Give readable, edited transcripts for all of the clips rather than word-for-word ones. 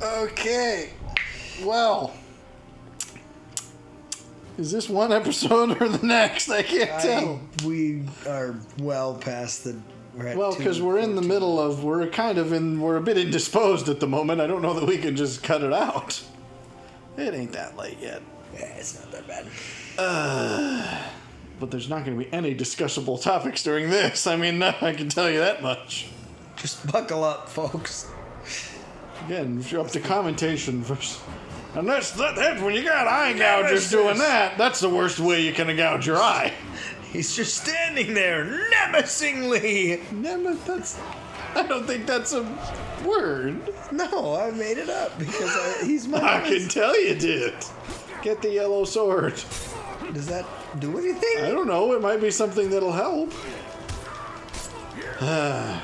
Okay. Well. Is this one episode or the next? I can't tell. We are well past the... Well, because we're in the middle of... We're a bit indisposed at the moment. I don't know that we can just cut it out. It ain't that late yet. Yeah, it's not that bad. But there's not going to be any discussable topics during this. I mean, I can tell you that much. Just buckle up, folks. Again, if you're up to commentation first. And that's when you got eye gougers doing that. That's the worst way you can gouge your eye. He's just standing there, nemesingly. I don't think that's a word. No, I made it up because he's my... I can tell you did. Get the yellow sword. Does that do anything? I don't know. It might be something that'll help. I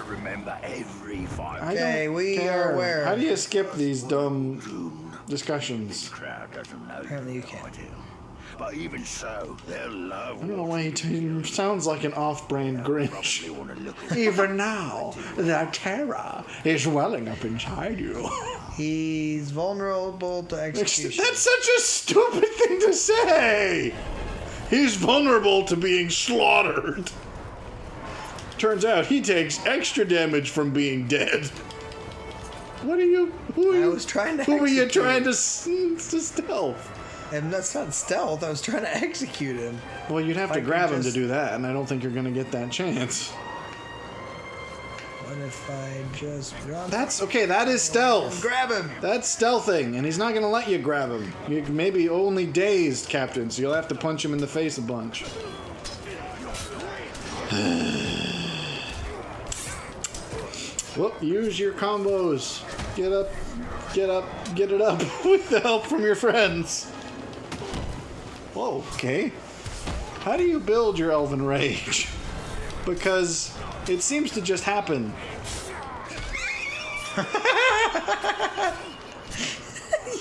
remember every fight. Okay, we are aware. How do you skip these dumb discussions? Apparently you can. But even so, they're low. I don't know why he sounds like an off-brand Grinch. Even now, the terror is welling up inside you. He's vulnerable to execution. That's such a stupid thing to say. He's vulnerable to being slaughtered. Turns out he takes extra damage from being dead. What are you? Who are you? I was trying to. Who were you trying to stealth? And that's not stealth. I was trying to execute him. Well, you'd have to grab him to do that, and I don't think you're going to get that chance. What if I just run? That's okay. That is stealth. Grab him. That's stealthing, and he's not going to let you grab him. You may be only dazed, Captain, so you'll have to punch him in the face a bunch. Well, use your combos. Get up, get it up with the help from your friends. Whoa, okay. How do you build your Elven Rage? Because it seems to just happen.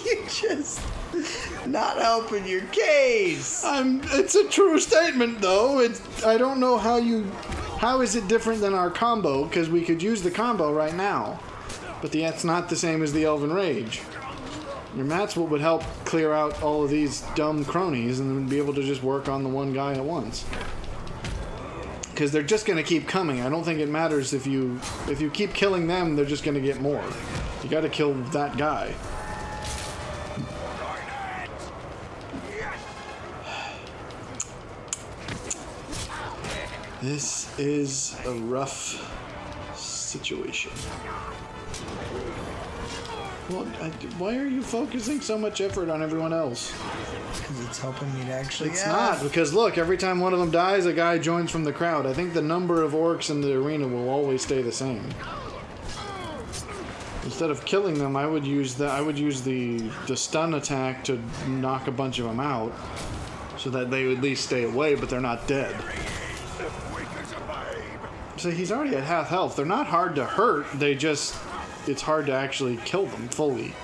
You just not helping your case. It's a true statement, though. I don't know how is it different than our combo, because we could use the combo right now. But that's not the same as the Elven Rage. And that's what would help clear out all of these dumb cronies and then be able to just work on the one guy at once. Because they're just going to keep coming. I don't think it matters if you keep killing them, they're just going to get more. You got to kill that guy. This is a rough situation. Well, why are you focusing so much effort on everyone else? Because it's helping me to actually... It's not, because look, every time one of them dies, a guy joins from the crowd. I think the number of orcs in the arena will always stay the same. Instead of killing them, I would use the stun attack to knock a bunch of them out, so that they would at least stay away, but they're not dead. So he's already at half health. They're not hard to hurt. It's hard to actually kill them fully.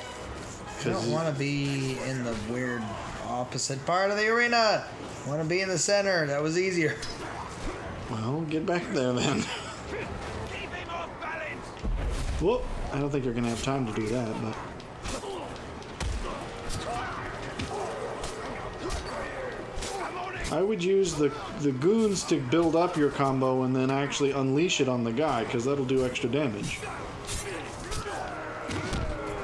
I don't want to be in the weird opposite part of the arena. I want to be in the center. That was easier. Well, get back there then. Whoop. I don't think you're going to have time to do that, but... I would use the goons to build up your combo and then actually unleash it on the guy, because that'll do extra damage.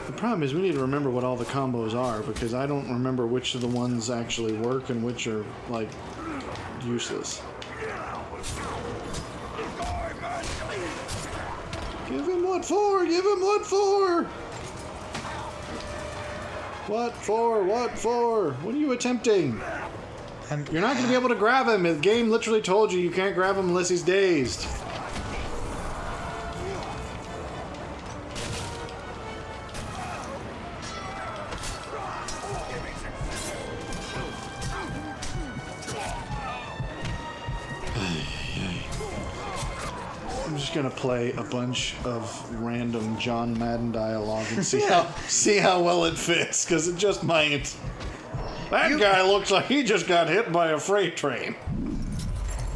The problem is we need to remember what all the combos are, because I don't remember which of the ones actually work and which are, like, useless. Give him what for! Give him what for! What for? What for? What are you attempting? You're not going to be able to grab him. The game literally told you can't grab him unless he's dazed. I'm just going to play a bunch of random John Madden dialogue and see how well it fits, because it just might. That guy looks like he just got hit by a freight train.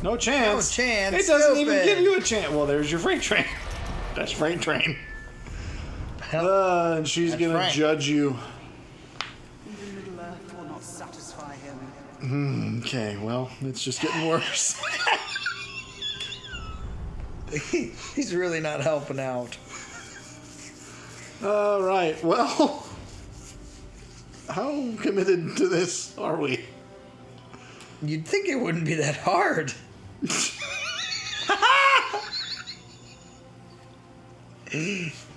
No chance. No chance. It doesn't even give you a chance. Well, there's your freight train. That's freight train. And she's That's gonna right. judge you. Even Middle Earth will not satisfy him. Okay, well, it's just getting worse. He's really not helping out. All right, well, how committed to this are we? You'd think it wouldn't be that hard.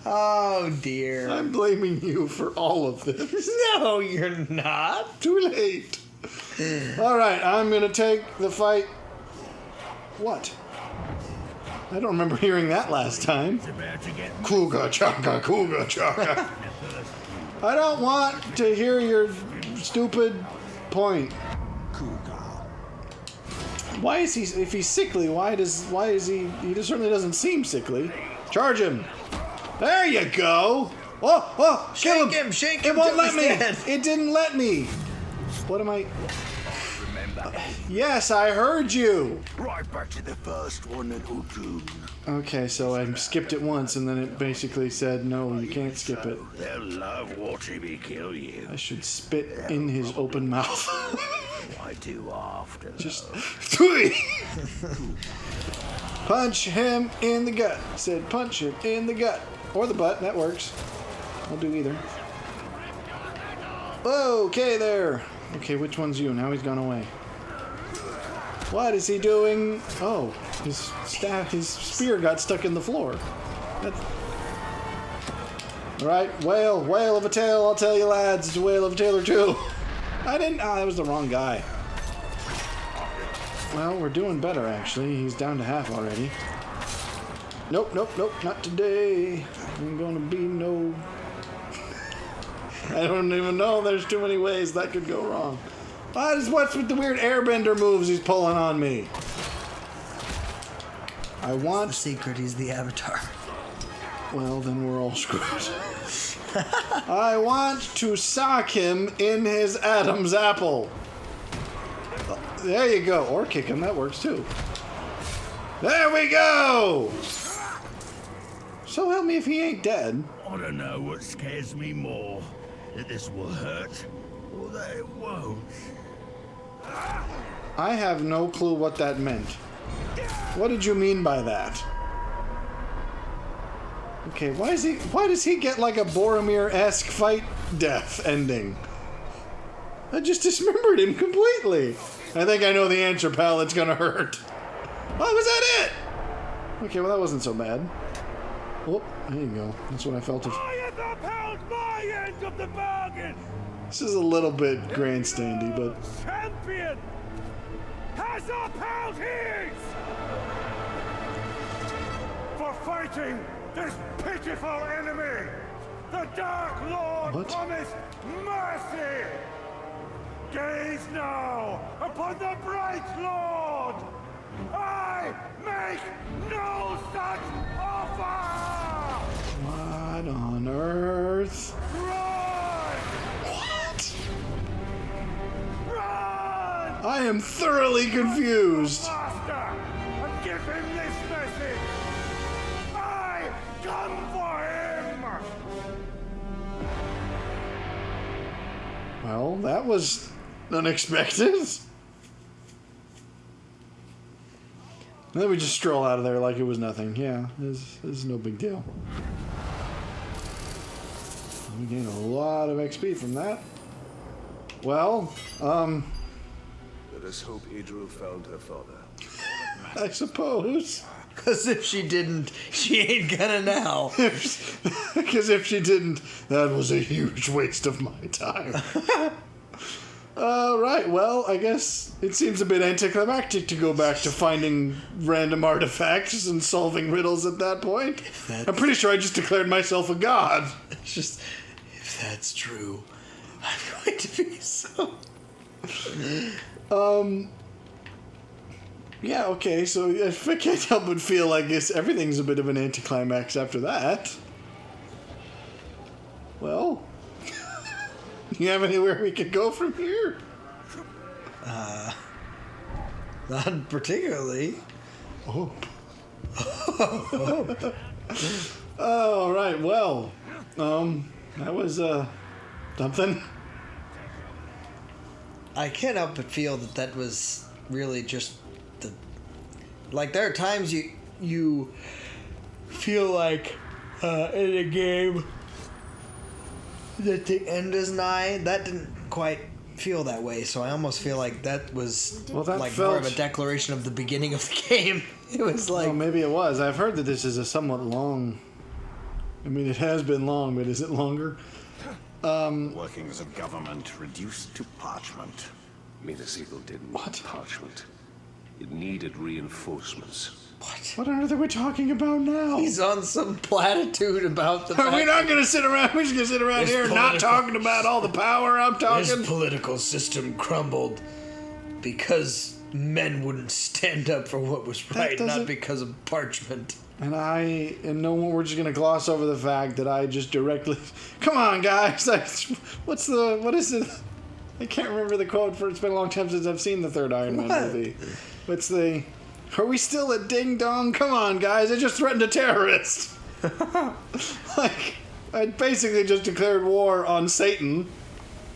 Oh dear. I'm blaming you for all of this. No, you're not. Too late. All right, I'm gonna take the fight. What? I don't remember hearing that last time. About to get Kuga chaka, kuga chaka. I don't want to hear your stupid point. Why is he? If he's sickly, why is he? He just certainly doesn't seem sickly. Charge him. There you go. Oh, kill Shake him, shake him It won't till let he's me. dead. It didn't let me. What am I? remember. Yes, I heard you. Right back to the first one at Udun. Okay, so I skipped it once, and then it basically said, no, you can't skip it. They'll love watching me kill you. I should spit in his open mouth. I do after. Just punch him in the gut. I said punch him in the gut. Or the butt, that works. I'll do either. Okay there. Okay, which one's you? Now he's gone away. What is he doing? Oh, his spear got stuck in the floor. That's... Alright, whale of a tail, I'll tell you lads, it's a whale of a tail or two. I didn't, that was the wrong guy. Well, we're doing better actually, he's down to half already. Nope, not today. Ain't gonna be no... I don't even know, there's too many ways that could go wrong. What's with the weird airbender moves he's pulling on me? I The want... secret, he's the Avatar. Well, then we're all screwed. I want to sock him in his Adam's apple. There you go. Or kick him, that works too. There we go! So help me if he ain't dead. I don't know what scares me more. That this will hurt, or that it won't. I have no clue what that meant. What did you mean by that? Okay, why does he get like a Boromir-esque fight death ending? I just dismembered him completely. I think I know the answer, pal. It's gonna hurt. Oh, was that it? Okay, well that wasn't so bad. Oh, there you go. That's what I felt of. I have upheld my end of the bargain. This is a little bit grandstandy, but Champion has upheld his for fighting this pitiful enemy. The Dark Lord What? promised mercy. Gaze now upon the Bright Lord. I make no such offer. what on earth? Run! What? Run! I am thoroughly confused. Master, and give him this message. I come for him. Well, that was unexpected. And then we just stroll out of there like it was nothing. Yeah, this is no big deal. We gain a lot of XP from that. Well, Let us hope Adriel found her father. I suppose. Because if she didn't, she ain't gonna now. Because if she didn't, that was a huge waste of my time. Right, well, I guess it seems a bit anticlimactic to go back to finding random artifacts and solving riddles at that point. I'm pretty sure I just declared myself a god. It's just, if that's true, I'm going to be so... Yeah, okay, so if I can't help but feel like everything's a bit of an anticlimax after that. Well, you have anywhere we could go from here? Not particularly. Oh. All right, well, That was, something. I can't help but feel that was really just the... Like, there are times you feel like in a game that the end is nigh. That didn't quite feel that way, so I almost feel like that was Well, that like felt... more of a declaration of the beginning of the game. It was like... Well, maybe it was. I've heard that this is a somewhat long... I mean, it has been long, but is it longer? Workings of government reduced to parchment. Midas Eagle didn't What? need parchment. It needed reinforcements. What on earth are we talking about now? He's on some platitude about the Are we fact not going to sit around? We're just going to sit around This here not political- talking about all the power I'm this talking? political system crumbled because men wouldn't stand up for what was right, not doesn't- because of parchment. And no one, we're just going to gloss over the fact that I just directly... Come on, guys. What is it? I can't remember the quote for it's been a long time since I've seen the third Iron Man What? movie. What's the... Are we still at Ding Dong? Come on, guys. I just threatened a terrorist. Like, I basically just declared war on Satan.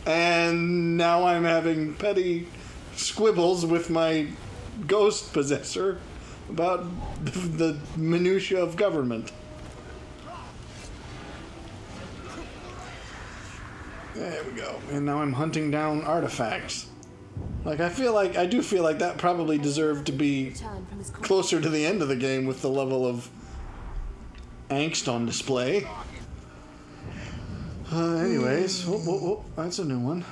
And now I'm having petty squibbles with my ghost possessor about the minutiae of government. There we go. And now I'm hunting down artifacts. Like, I do feel like that probably deserved to be closer to the end of the game with the level of angst on display. Anyways, that's a new one.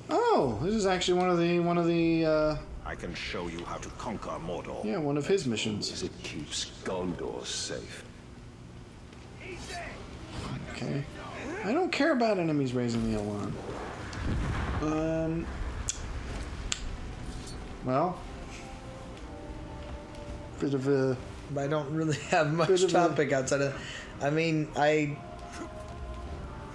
Oh, this is actually one of the I can show you how to conquer Mordor. yeah, one of his missions. It keeps Gondor safe. Okay. I don't care about enemies raising the alarm. Well, bit of a... I don't really have much Bit of a- topic outside of... I mean, I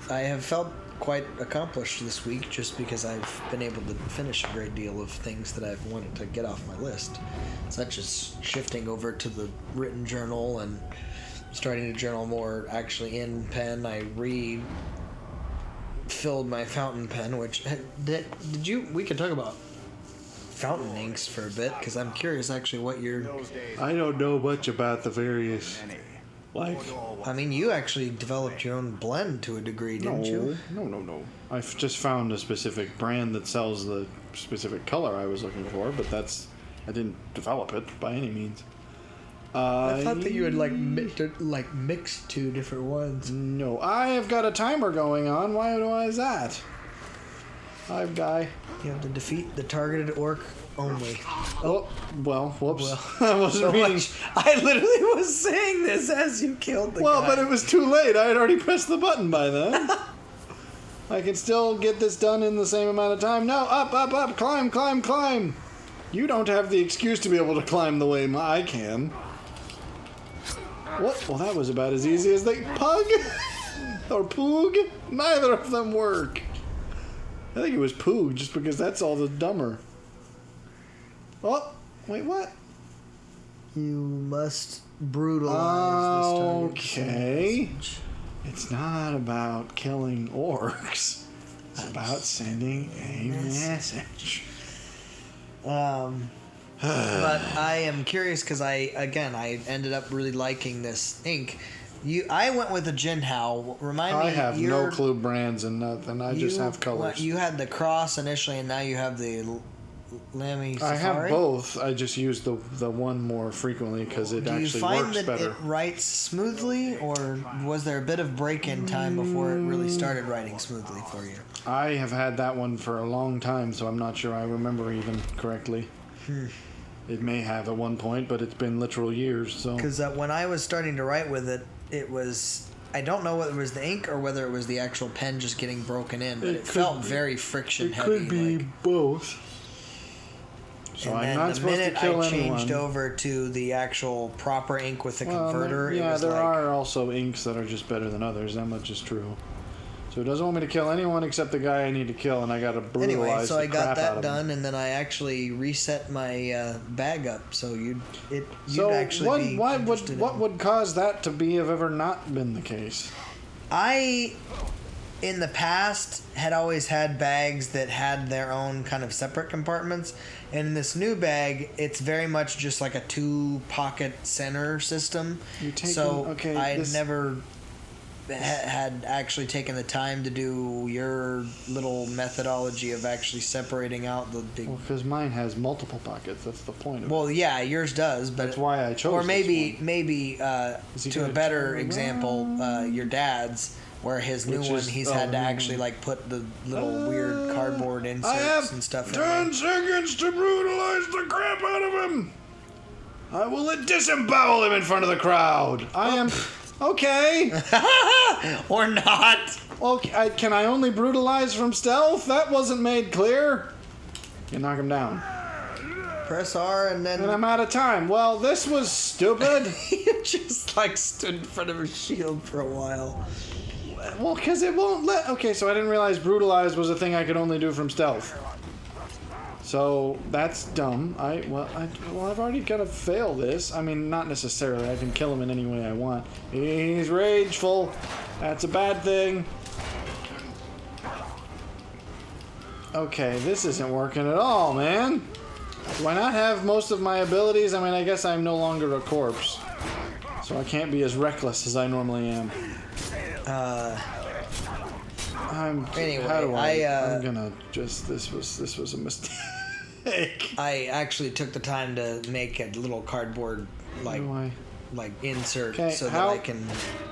have felt quite accomplished this week just because I've been able to finish a great deal of things that I've wanted to get off my list, such as shifting over to the written journal and starting to journal more actually in pen. I refilled my fountain pen, which did you? We could talk about fountain inks for a bit because I'm curious actually what your... I don't know much about the various... Like... I mean, you actually developed your own blend to a degree, didn't you? No. I've just found a specific brand that sells the specific color I was looking for, but I didn't develop it by any means. I thought that you had mixed two different ones. No, I have got a timer going on. Why is that? I've guy. You have to defeat the targeted orc only. Oh, well, whoops. I wasn't So reading. much. I literally was saying this as you killed the Well, guy. but it was too late. I had already pressed the button by then. I can still get this done in the same amount of time. No, up, climb. You don't have the excuse to be able to climb the way I can. What? Well, that was about as easy as they... Pug? Or Poog? Neither of them work. I think it was Poog, just because that's all the dumber. Oh, wait, what? You must brutalize this target. Okay. It's not about killing orcs. It's about sending a message. But I am curious because I ended up really liking this ink. I went with a Jinhao. Remind me. I have no clue brands and nothing. I just have colors. You had the cross initially, and now you have the Lammy Safari. I have both. I just use the one more frequently because it actually works Do you find that better. it writes smoothly, or was there a bit of break-in time before it really started writing smoothly for you? I have had that one for a long time, so I'm not sure I remember even correctly. It may have at one point, but it's been literal years. So Because when I was starting to write with it, it was... I don't know whether it was the ink or whether it was the actual pen just getting broken in, but it felt very friction heavy. It could be both. So and I'm then not the supposed to minute kill I changed anyone. over to the actual proper ink with the converter, it Yeah, was there like... are also inks that are just better than others. That much is true. So it doesn't want me to kill anyone except the guy I need to kill, and I gotta brutalize Anyway, so the I got crap out that of done, him. and then I actually reset my bag up, so you'd So actually be interested what in- would cause that to be have ever not been the case? I, in the past, had always had bags that had their own kind of separate compartments. And in this new bag, it's very much just like a 2-pocket center system. You're taking- so okay, I this- never had actually taken the time to do your little methodology of actually separating out the big... Well, because mine has multiple pockets. That's the point of it. Well, yeah, yours does, but... That's why I chose Or this maybe Is he to a gonna better turn example, your dad's, where his new Which one, is- he's oh, had to no. actually like put the little weird cardboard inserts and stuff in there. seconds to brutalize the crap out of him. I will disembowel him in front of the crowd. I am... Okay. Or not. Okay, can I only brutalize from stealth? That wasn't made clear. You knock him down. Press R and then And I'm out of time. Well, this was stupid. you just like stood in front of a shield for a while. Well, because it won't let... Okay, so I didn't realize brutalize was a thing I could only do from stealth. So, that's dumb. I've already got to fail this. I mean, not necessarily. I can kill him in any way I want. He's rageful. That's a bad thing. Okay, this isn't working at all, man. Do I not have most of my abilities? I mean, I guess I'm no longer a corpse. So I can't be as reckless as I normally am. Anyway, how do I'm gonna just... This was a mistake. I actually took the time to make a little cardboard like insert Okay, so that how- I can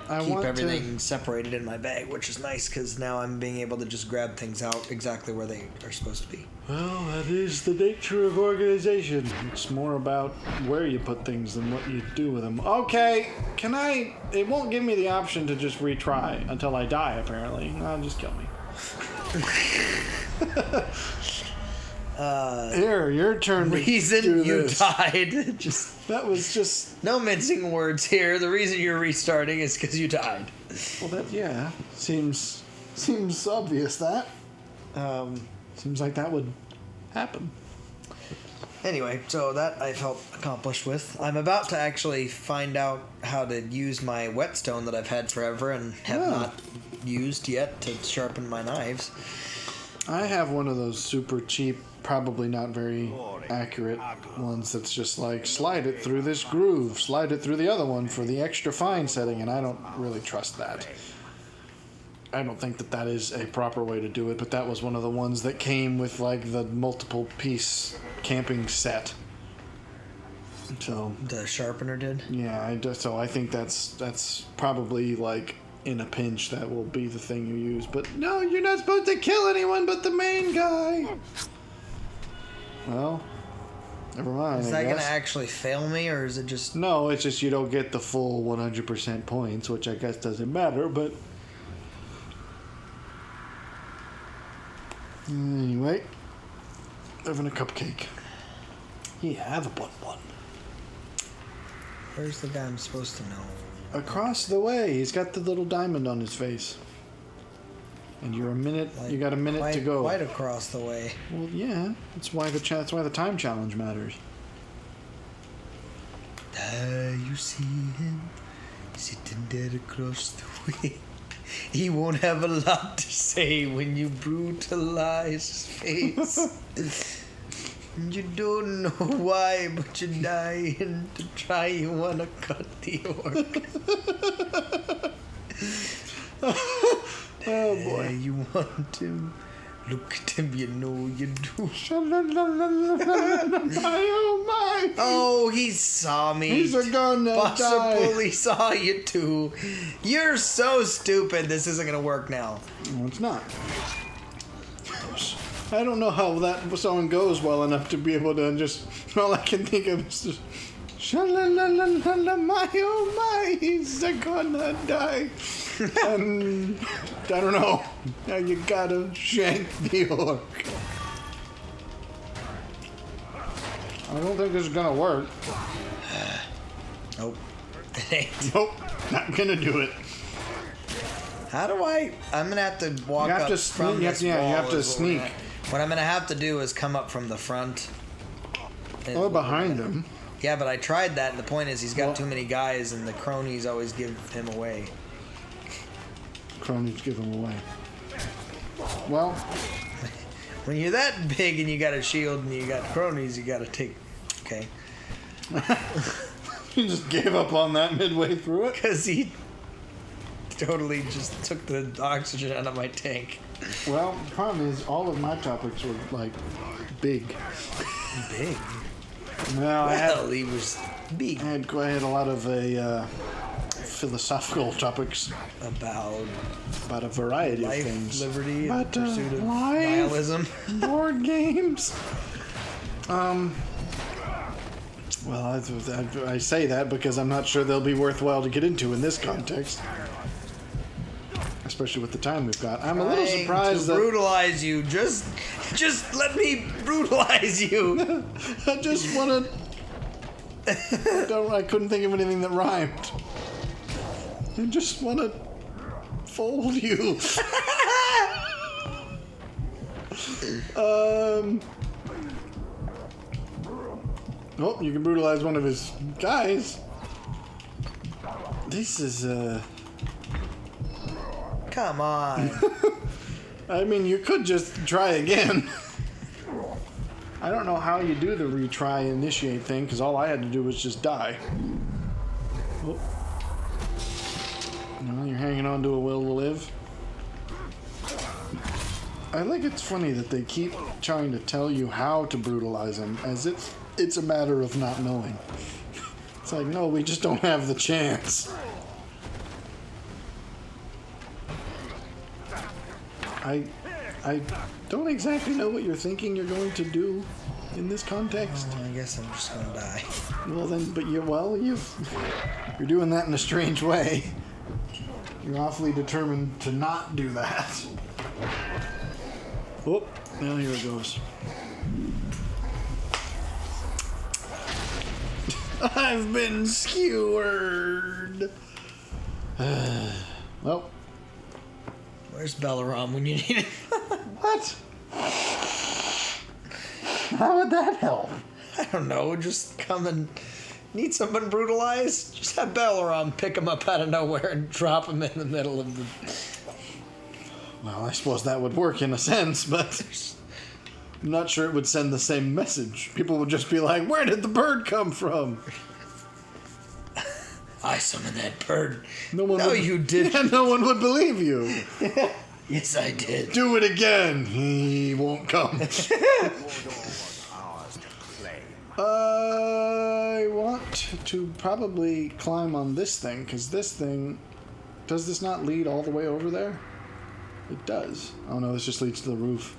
I keep want to- everything separated in my bag, which is nice because now I'm being able to just grab things out exactly where they are supposed to be. Well, that is the nature of organization. It's more about where you put things than what you do with them. Okay, can I... It won't give me the option to just retry until I die, apparently. No, just kill me. Here, your turn to do Reason you this. died. Just That was just... no mincing words here. The reason you're restarting is because you died. Well, that, yeah, seems obvious, that. Seems like that would happen. Anyway, so that I felt accomplished with. I'm about to actually find out how to use my whetstone that I've had forever and have not used yet to sharpen my knives. I have one of those super cheap, probably not very accurate ones that's just like, slide it through this groove, slide it through the other one for the extra fine setting, and I don't really trust that. I don't think that is a proper way to do it, but that was one of the ones that came with like the multiple piece camping set. So The sharpener did. yeah, so I think that's probably like in a pinch that will be the thing you use. But no, you're not supposed to kill anyone but the main guy. Well, never mind. Is I that going to guess. actually fail me, or is it just... No, it's just you don't get the full 100% points, which I guess doesn't matter, but... Anyway, having a cupcake. Yeah, have a bun. Where's the guy I'm supposed to know? Across the way, he's got the little diamond on his face. And you're a minute. You got a minute to go. Quite across the way. Well, yeah, that's why the time challenge matters. You see him sitting dead across the way. He won't have a lot to say when you brutalize his face. And you don't know why, but you're dying to try. You wanna cut the orc. Oh boy. You want to look at him, you know you do. Oh my! Oh, he saw me. He's gonna Possible die. he saw you too. You're so stupid. This isn't gonna work now. No, it's not. I don't know how that song goes well enough to be able to just... All I can think of is just... Sha-la-la-la-la-la, my oh my, he's gonna die. And... I don't know. Now you gotta shank the orc. I don't think this is gonna work. Nope. It ain't. Nope, not gonna do it. How do I? I'm gonna have to walk You have up to from sneak. this You have wall to is what we're sneak. What I'm gonna have to do is come up from the front. Or behind him. Yeah, but I tried that, and the point is he's got too many guys, and the cronies always give him away. Cronies give him away. Well, When you're that big and you got a shield and you got cronies, you gotta take. Okay. he just gave up on that midway through it. Because he totally just took the oxygen out of my tank. Well, the problem is all of my topics were like big. Big? Well, Well, he was big. I had a lot of philosophical topics About about a variety life, of things. liberty, and But, pursuit of life, nihilism. board games. Well, I say that because I'm not sure they'll be worthwhile to get into in this context. Especially with the time we've got. I'm a little Trying surprised to that... brutalize you. Just let me brutalize you. I just want to... I couldn't think of anything that rhymed. I just want to fold you. Oh, you can brutalize one of his guys. This is, Come on. I mean, you could just try again. I don't know how you do the retry initiate thing, because all I had to do was just die. Oh. No, you're hanging on to a will to live. I think it's funny that they keep trying to tell you how to brutalize him, as if it's a matter of not knowing. It's like, no, we just don't have the chance. I don't exactly know what you're thinking you're going to do in this context. I guess I'm just gonna die. Well then, but you're doing that in a strange way. You're awfully determined to not do that. Oh, now here it goes. I've been skewered. Well, Where's Balaram when you need it? what? How would that help? I don't know. Just come and need someone brutalized. Just have Balaram pick him up out of nowhere and drop him in the middle of the. Well, I suppose that would work in a sense, but I'm not sure it would send the same message. People would just be like, where did the bird come from? I summoned that bird. No one No, would, you didn't. Yeah, no one would believe you. Yes, I did. Do it again. He won't come. Ours to claim. I want to probably climb on this thing, because this thing... Does this not lead all the way over there? It does. Oh no, this just leads to the roof.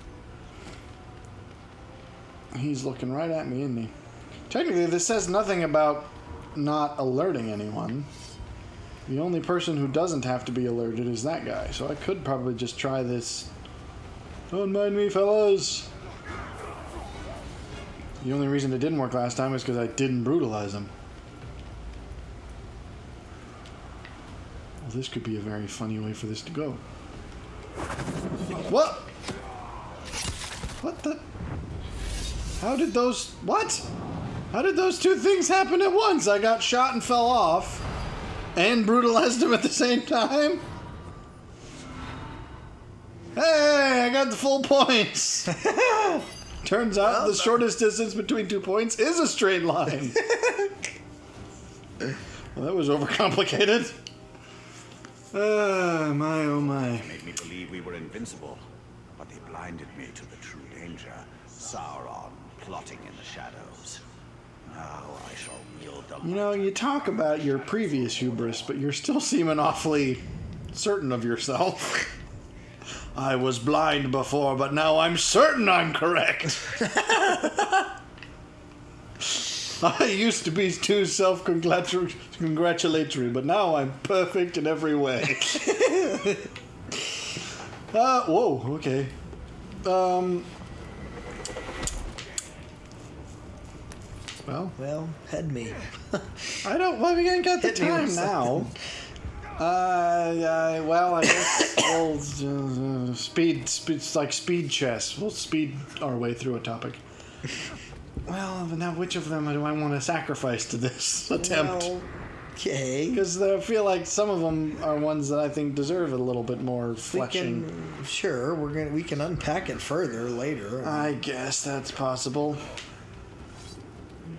He's looking right at me, isn't he? Technically, this says nothing about not alerting anyone. The only person who doesn't have to be alerted is that guy, so I could probably just try this. Don't mind me, fellas. The only reason it didn't work last time is because I didn't brutalize him. Well, this could be a very funny way for this to go. What? What the? How did those... What? How did those two things happen at once? I got shot and fell off, and brutalized him at the same time? Hey, I got the full points. Turns out the shortest distance between 2 points is a straight line. Well, that was overcomplicated. My oh my. Made me believe we were invincible, but they blinded me to the true danger. Sauron plotting in the shadows. Now I shall wield the You know, you talk about your previous hubris, but you're still seeming awfully certain of yourself. I was blind before, but now I'm certain I'm correct. I used to be too self-congratulatory, but now I'm perfect in every way. Whoa, okay. Well, head me. I don't. Well, we ain't got the Hit me time with now. well, I guess we'll speed, like speed chess. We'll speed our way through a topic. Well, now which of them do I want to sacrifice to this attempt? Well, okay. Because I feel like some of them are ones that I think deserve a little bit more fleshing. Sure, we can unpack it further later. I guess that's possible.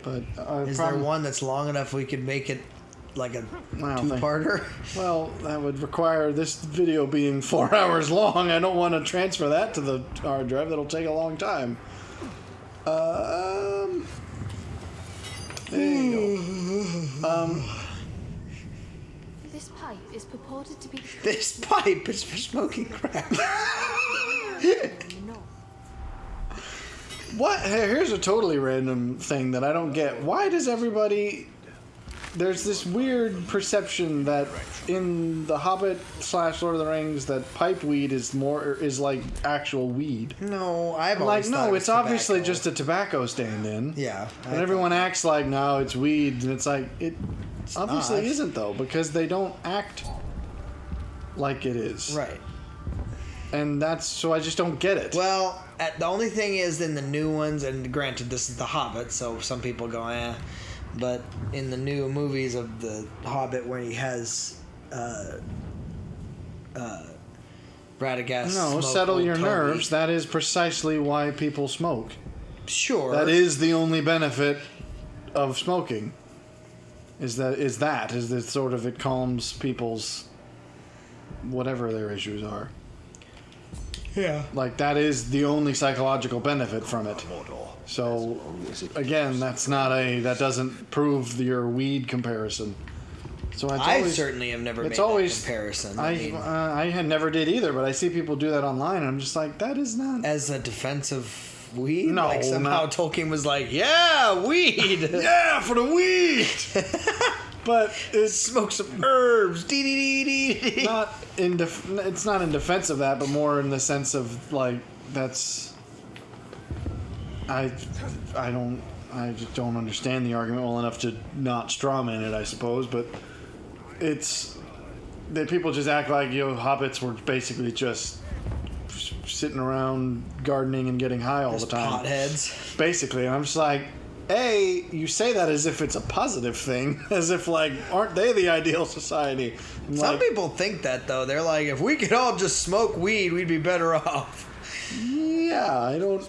But is there one that's long enough we could make it like a two-parter? Well, that would require this video being 4 hours long. I don't want to transfer that to the hard drive. That'll take a long time. There you go. This pipe is purported to be... This pipe is for smoking crack. No. What? Here's a totally random thing that I don't get. Why does everybody... There's this weird perception that in The Hobbit / Lord of the Rings that pipe weed is like actual weed. No, I've always like, thought no, it was it's obviously tobacco. just a tobacco stand-in. Yeah. And everyone acts like, no, it's weed. And it's like, it obviously not. isn't, though, because they don't act like it is. Right. And so I just don't get it. Well, the only thing is in the new ones, and granted, this is The Hobbit, so some people go, eh. But in the new movies of The Hobbit, where he has Radagast. No, settle your nerves. That is precisely why people smoke. Sure. That is the only benefit of smoking. Is that sort of it calms people's whatever their issues are. Yeah. Like that is the only psychological benefit from it. So again, that doesn't prove your weed comparison. So I certainly have never made that comparison. I had never did either, but I see people do that online, and I'm just like, that is not as a defense of weed. No, like somehow Tolkien was like, yeah, weed, yeah, for the weed. But smoke some herbs. It's not in defense of that, but more in the sense of like that's. I just don't understand the argument well enough to not strawman it, I suppose. But it's that people just act like hobbits were basically just sitting around gardening and getting high all the time. Potheads. Basically, and I'm just like, you say that as if it's a positive thing, as if like, aren't they the ideal society? Some people think that though. They're like, if we could all just smoke weed, we'd be better off. Yeah, I don't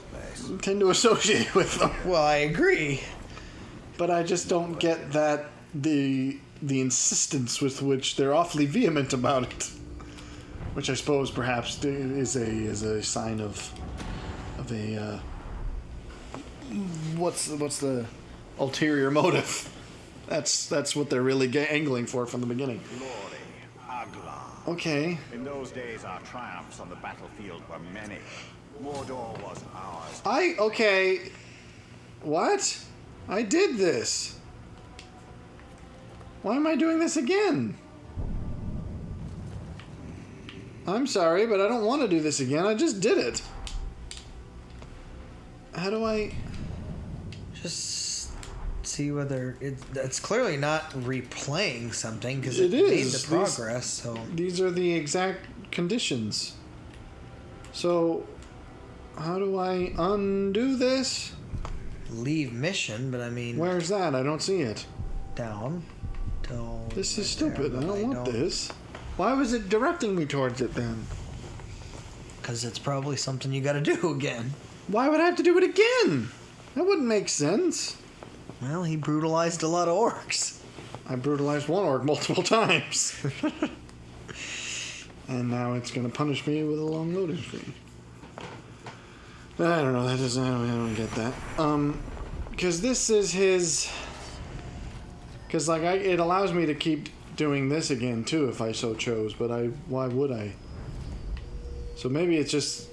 tend to associate with them. Well, I agree, but I just don't get that the insistence with which they're awfully vehement about it, which I suppose perhaps is a sign of a what's the ulterior motive? That's what they're really angling for from the beginning. Glory, Agla. Okay. In those days, our triumphs on the battlefield were many. Mordor was ours. Okay. What? I did this. Why am I doing this again? I'm sorry, but I don't want to do this again. I just did it. How do I... Just see whether it's clearly not replaying something because it is. made the progress. These are the exact conditions. So, how do I undo this? Leave mission, but I mean... Where's that? I don't see it. Down. This is stupid. I don't want this. Why was it directing me towards it then? Because it's probably something you gotta do again. Why would I have to do it again? That wouldn't make sense. Well, he brutalized a lot of orcs. I brutalized one orc multiple times. And now it's going to punish me with a long loading screen. I don't know. I don't get that. Because this is his... Because it allows me to keep doing this again too if I so chose, but why would I? So maybe it's just...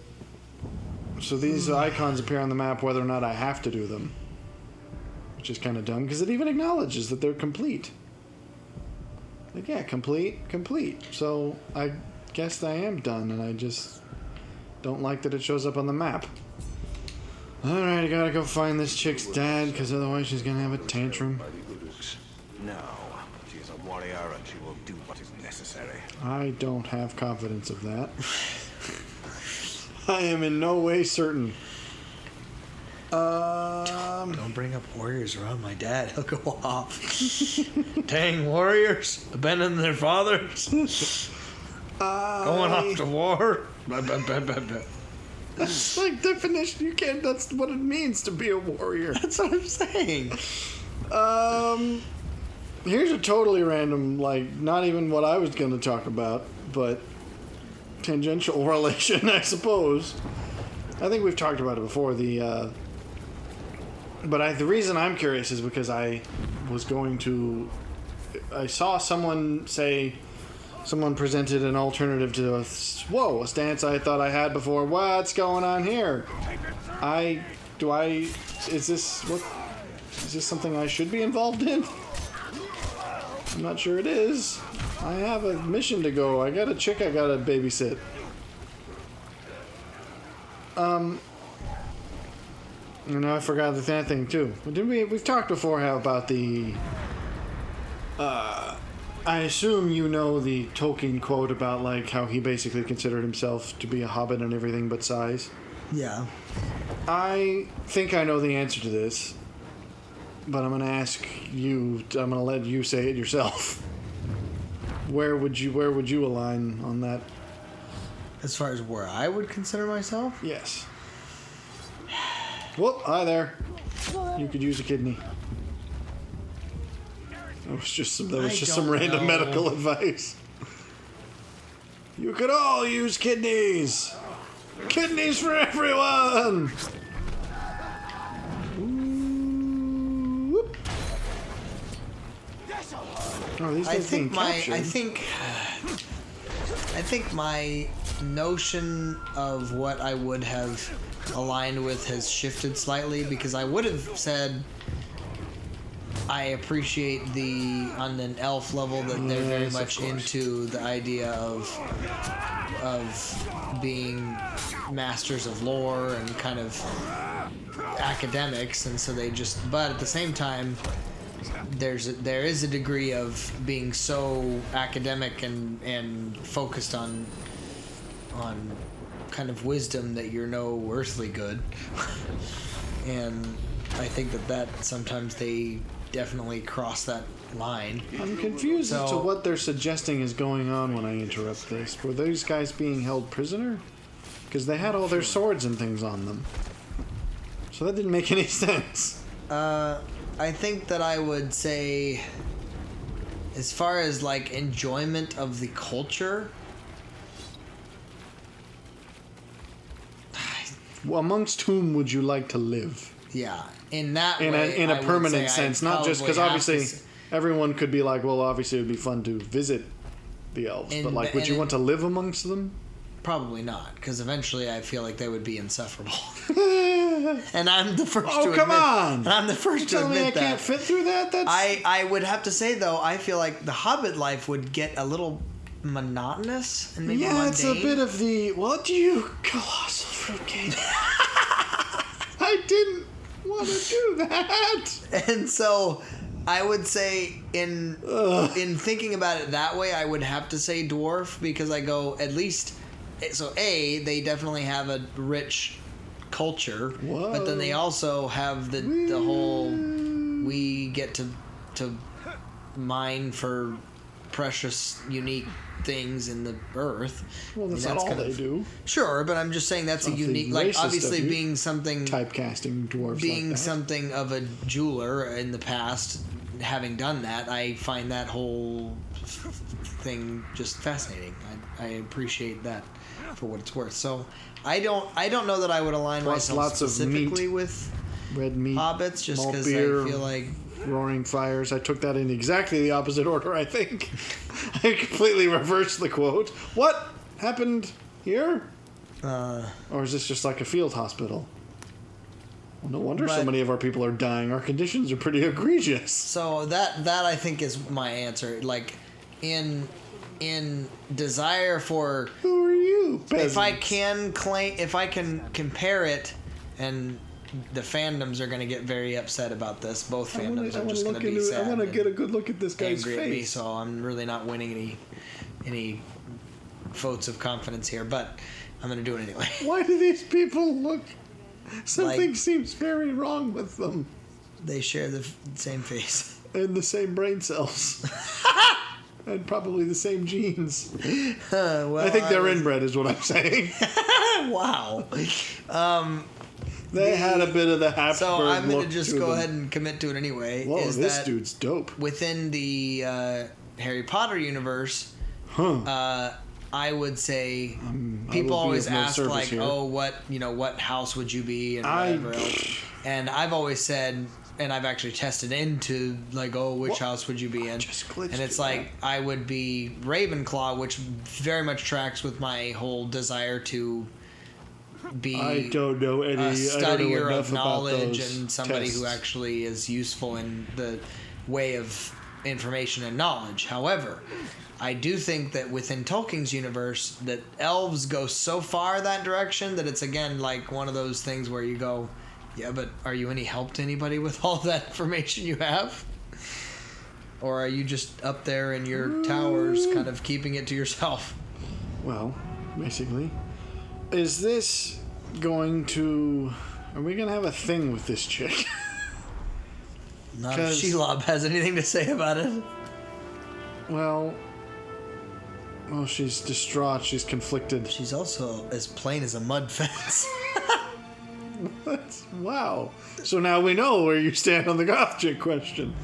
So these icons appear on the map whether or not I have to do them. Which is kind of dumb, because it even acknowledges that they're complete. Like, yeah, complete. So I guess I am done, and I just don't like that it shows up on the map. Alright, I gotta go find this chick's dad, because otherwise she's gonna have a tantrum. No, she is a warrior and she will do what is necessary. I don't have confidence of that. I am in no way certain. Don't bring up warriors around my dad. He'll go off. Dang warriors, abandoning their fathers, going off to war. That's like definition. You can't. That's what it means to be a warrior. That's what I'm saying. Here's a totally random, like, not even what I was going to talk about, but tangential relation, I suppose. I think we've talked about it before. The reason I'm curious is because I saw someone presented an alternative to a stance I thought I had before. What's going on here? Is this something I should be involved in? I'm not sure it is. I have a mission to go. I got a chick I gotta babysit. And now I forgot that thing too. We've talked before about the I assume you know the Tolkien quote about like how he basically considered himself to be a hobbit and everything but size. Yeah. I think I know the answer to this, but I'm gonna ask you. I'm gonna let you say it yourself. Where would you align on that? As far as where I would consider myself? Yes. Whoop! Hi there. You could use a kidney. That was just some random medical advice. You could all use kidneys. Kidneys for everyone. Whoop. Oh, these guys being captured. I think my notion of what I would have aligned with has shifted slightly, because I would have said I appreciate on an elf level that they're very much into the idea of being masters of lore and kind of academics, and so but at the same time there is a degree of being so academic and focused on kind of wisdom that you're no earthly good. And I think that sometimes they definitely cross that line. I'm confused as to what they're suggesting is going on when I interrupt this. Were these guys being held prisoner? Because they had all their swords and things on them. So that didn't make any sense. I think that I would say, as far as like enjoyment of the culture, Well, amongst whom would you like to live? yeah, in that way, In a I would permanent say sense, I'd not just because probably obviously have to everyone could be like, well, obviously it would be fun to visit the elves, but like, would you want to live amongst them? Probably not, because eventually I feel like they would be insufferable. And I'm the first to admit. Oh, come on! I'm the first to Tell me I admit that. can't fit through that? That's... I would have to say, though, I feel like the Hobbit life would get a little monotonous and maybe mundane. it's a bit of the, what do you, colossal fruitcake? I didn't want to do that. And so I would say in thinking about it that way, I would have to say dwarf, because I go at least. So they definitely have a rich culture, but then they also have the whole we get to mine for precious, unique things in the earth. Well, that's not all they do. Sure, but I'm just saying that's a unique, like obviously being something typecasting dwarves, being like that. something of a jeweler in the past, having done that, I find that whole thing just fascinating. I appreciate that for what it's worth. So I don't know that I would align Plus myself lots specifically of meat, with red meat, hobbits, just malt because I beer, feel like roaring fires. I took that in exactly the opposite order, I think. I completely reversed the quote. What happened here? Or is this just like a field hospital? Well, no wonder so many of our people are dying. Our conditions are pretty egregious. So that I think is my answer. Like in desire for, who are you? Peasants. If I can compare it, and the fandoms are going to get very upset about this. Both fandoms are just going to be sad. I want to get a good look at this guy's angry face. at me, so I'm really not winning any votes of confidence here, but I'm going to do it anyway. Why do these people look... Something Like- seems very wrong with them. They share the same face. And the same brain cells. And probably the same genes. Well, I think they're inbred is what I'm saying. Wow. They had a bit of the Habsburg So I'm going look to just to go them. ahead and commit to it anyway. Whoa, is this that dude's dope. within the Harry Potter universe, I would say I people will be always of no ask service like, here. "Oh, what house would you be?" and whatever else. And I've always said, and I've actually tested into like, "Oh, which house would you be in?" just glitched And it's it, like I would be Ravenclaw, which very much tracks with my whole desire to be I don't know any. a I don't studier know enough of knowledge about those and somebody who tests. actually is useful in the way of information and knowledge. However, I do think that within Tolkien's universe that elves go so far that direction that it's again like one of those things where you go, yeah, but are you any help to anybody with all that information you have? Or are you just up there in your towers kind of keeping it to yourself? Well, basically, is this going to? Are we gonna have a thing with this chick? Not if 'Cause- Shelob has anything to say about it. Well, she's distraught. She's conflicted. She's also as plain as a mud fence. Wow. So now we know where you stand on the goth chick question.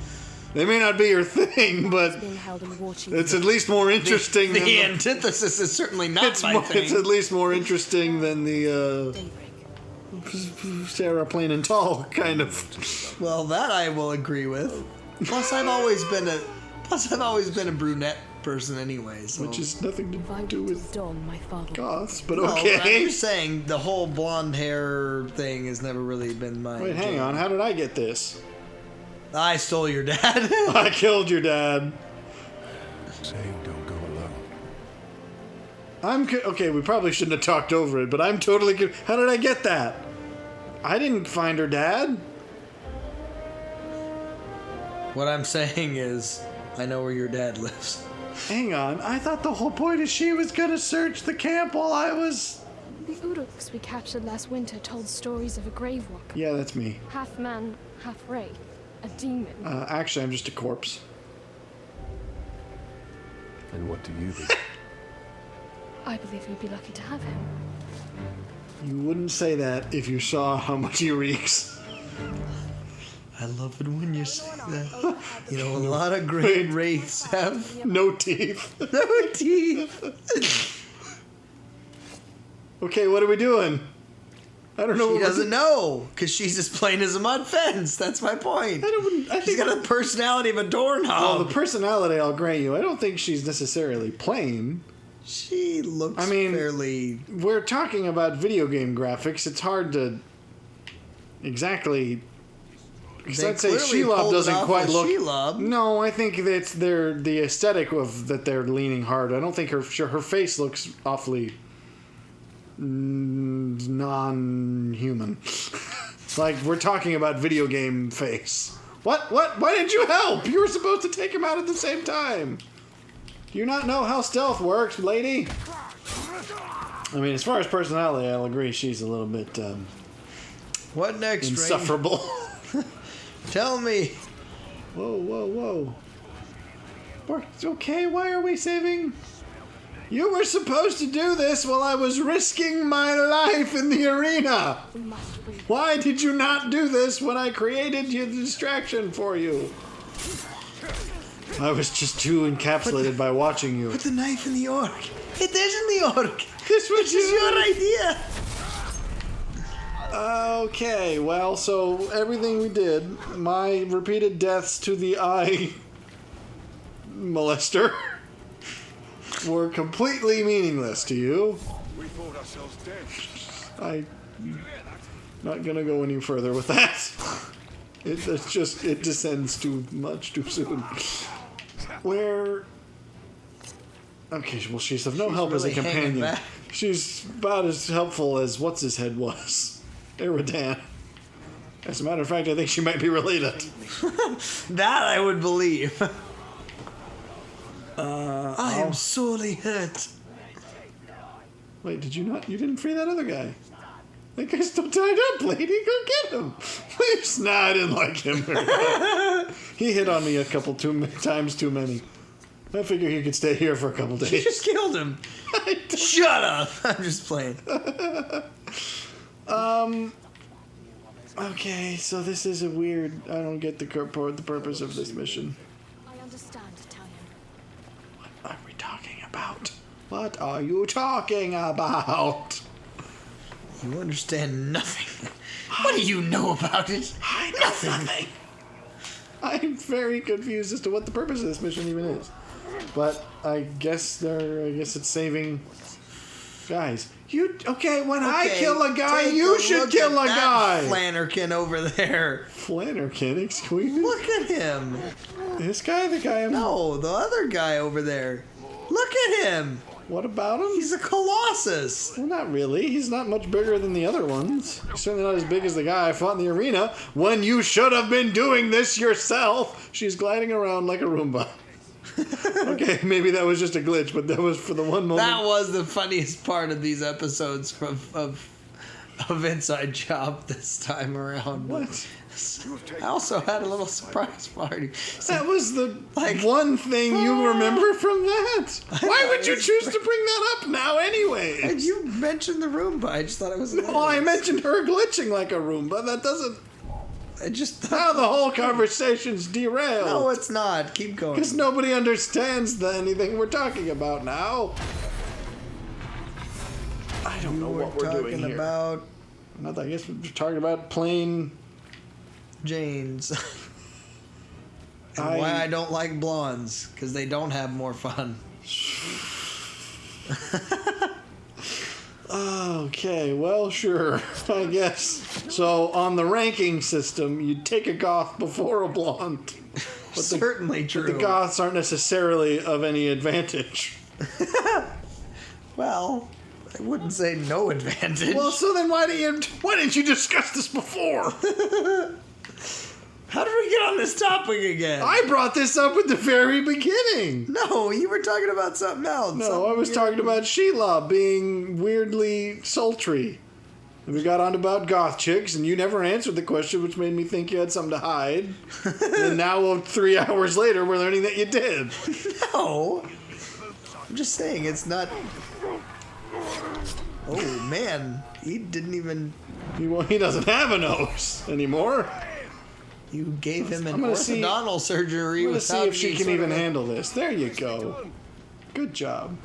They may not be your thing, but Being held in watching. it's at least more interesting than The antithesis is certainly not it's, my more, thing. it's at least more interesting than the Daybreak. Sarah Plain and Tall kind of. Well, that I will agree with. Plus, I've always been a brunette person anyway. So. Which is nothing If I to do were to with don my father. goths, but No, but I'm okay. just saying the whole blonde hair thing has never really been my. Wait, hang on. How did I get this? I stole your dad. I killed your dad. Say don't go alone. Okay, we probably shouldn't have talked over it, but I'm totally good. How did I get that? I didn't find her dad. What I'm saying is, I know where your dad lives. Hang on. I thought the whole point is she was gonna search the camp while I was. The Uruks we captured last winter told stories of a grave walker. Yeah, that's me. Half man, half wraith. A demon. Actually, I'm just a corpse. And what do you do? I believe we'd be lucky to have him. You wouldn't say that if you saw how much he reeks. I love it when you say that. You know, a lot of great Wait. wraiths have No teeth. no teeth. Okay, what are we doing? I don't know. She what we're doesn't know, because she's as plain as a mud fence. That's my point. I She's think got the personality of a doorknob. Well, the personality, I'll grant you. I don't think she's necessarily plain. She looks I mean- fairly... We're talking about video game graphics. It's hard to exactly. Because They I'd say clearly Shelob pulled it doesn't off quite with look. Shelob. No, I think that's the aesthetic of that they're leaning hard. I don't think her face looks awfully non-human. Like we're talking about video game face. What? Why didn't you help? You were supposed to take him out at the same time. Do you not know how stealth works, lady? I mean, as far as personality, I'll agree she's a little bit What next, Rain? insufferable. Tell me. Whoa. Okay, why are we saving? You were supposed to do this while I was risking my life in the arena. We must breathe. Why did you not do this when I created the distraction for you? I was just too encapsulated by watching you. Put the knife in the orc. It isn't the orc. This was This is your idea. Okay, well, so everything we did, my repeated deaths to the eye molester, were completely meaningless to you. We thought ourselves dead. I'm not gonna go any further with that. It descends too much too soon. Where? Okay, well, she's of no help as a really hanging companion. back. She's about as helpful as what's his head was. Eridan. As a matter of fact, I think she might be related. That I would believe. I am sorely hurt. Wait, did you not? You didn't free that other guy. That guy's still tied up, lady. Go get him. Please, nah, I didn't like him. He hit on me a couple times too many. I figure he could stay here for a couple days. You just killed him. Shut up. I'm just playing. Okay, so this is a weird... I don't get the purpose of this mission. I understand, Talion. What are we talking about? What are you talking about? You understand nothing. What do you know about it? I know nothing. I'm very confused as to what the purpose of this mission even is. But I guess it's saving guys. When I kill a guy, you should kill a guy. Flannerkin over there. Flannerkin, excuse me? Look at him. This guy, the guy I'm... No, the other guy over there. Look at him. What about him? He's a colossus. Well, not really. He's not much bigger than the other ones. He's certainly not as big as the guy I fought in the arena when you should have been doing this yourself. She's gliding around like a Roomba. Okay, maybe that was just a glitch, but that was for the one moment. That was the funniest part of these episodes of Inside Job this time around. What? I also had a little surprise party. That was the one thing you remember from that. Why would you choose to bring that up now anyway? And you mentioned the Roomba. I just thought it was... No, I mentioned her glitching like a Roomba. That doesn't... I just Now the whole conversation's derailed. No, it's not. Keep going. Because nobody understands anything we're talking about now. I don't know what we're doing here. About Not that, I guess we're talking about plain... Janes. And why I don't like blondes. Because they don't have more fun. Okay, well, sure, I guess. So, on the ranking system, you take a goth before a blonde. But Certainly true. But the goths aren't necessarily of any advantage. Well, I wouldn't say no advantage. Well, so then why didn't you discuss this before? How did we get on this topic again? I brought this up at the very beginning. No, you were talking about something else. No, I was talking about Sheila being weirdly sultry. And we got on about goth chicks, and you never answered the question, which made me think you had something to hide. And now, 3 hours later, we're learning that you did. No. I'm just saying, it's not... Oh, man. He didn't even... He doesn't have a nose anymore. You gave him an gonna orthodontal surgery. I'm going to see without if she any can sort even of handle this. There you go. Good job.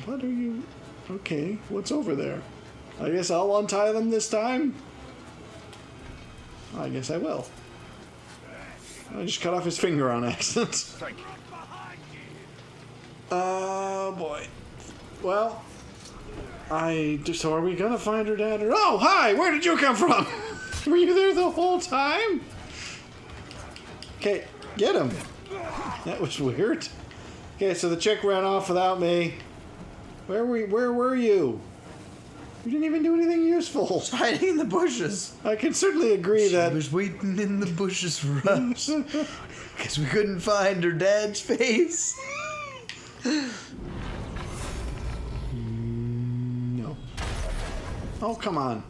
What are you... Okay, what's over there? I guess I'll untie them this time? I guess I will. I just cut off his finger on accident. Thank you. Oh, boy. Well, so are we going to find her dad? Oh, hi! Where did you come from? Were you there the whole time? Okay, get him. That was weird. Okay, so the chick ran off without me. Where were you? You didn't even do anything useful. hiding in the bushes. I can certainly agree She that... was waiting in the bushes for us. Because we couldn't find her dad's face. No. Oh, come on.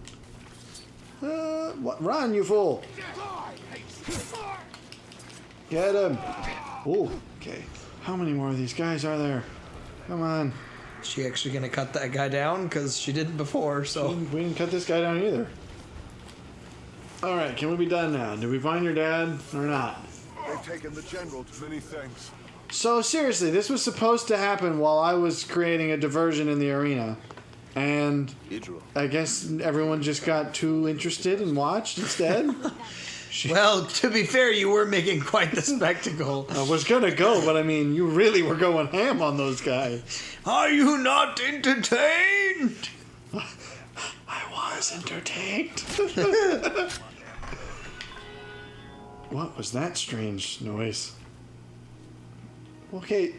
What? Run, you fool. Get him. Oh, okay. How many more of these guys are there? Come on. Is she actually going to cut that guy down? Because she didn't before, so... We didn't cut this guy down either. Alright, can we be done now? Did we find your dad or not? They've taken the general to many things. So seriously, this was supposed to happen while I was creating a diversion in the arena. And I guess everyone just got too interested and watched instead. Well, to be fair, you were making quite the spectacle. I was gonna go, but I mean, you really were going ham on those guys. Are you not entertained? I was entertained. What was that strange noise? Okay,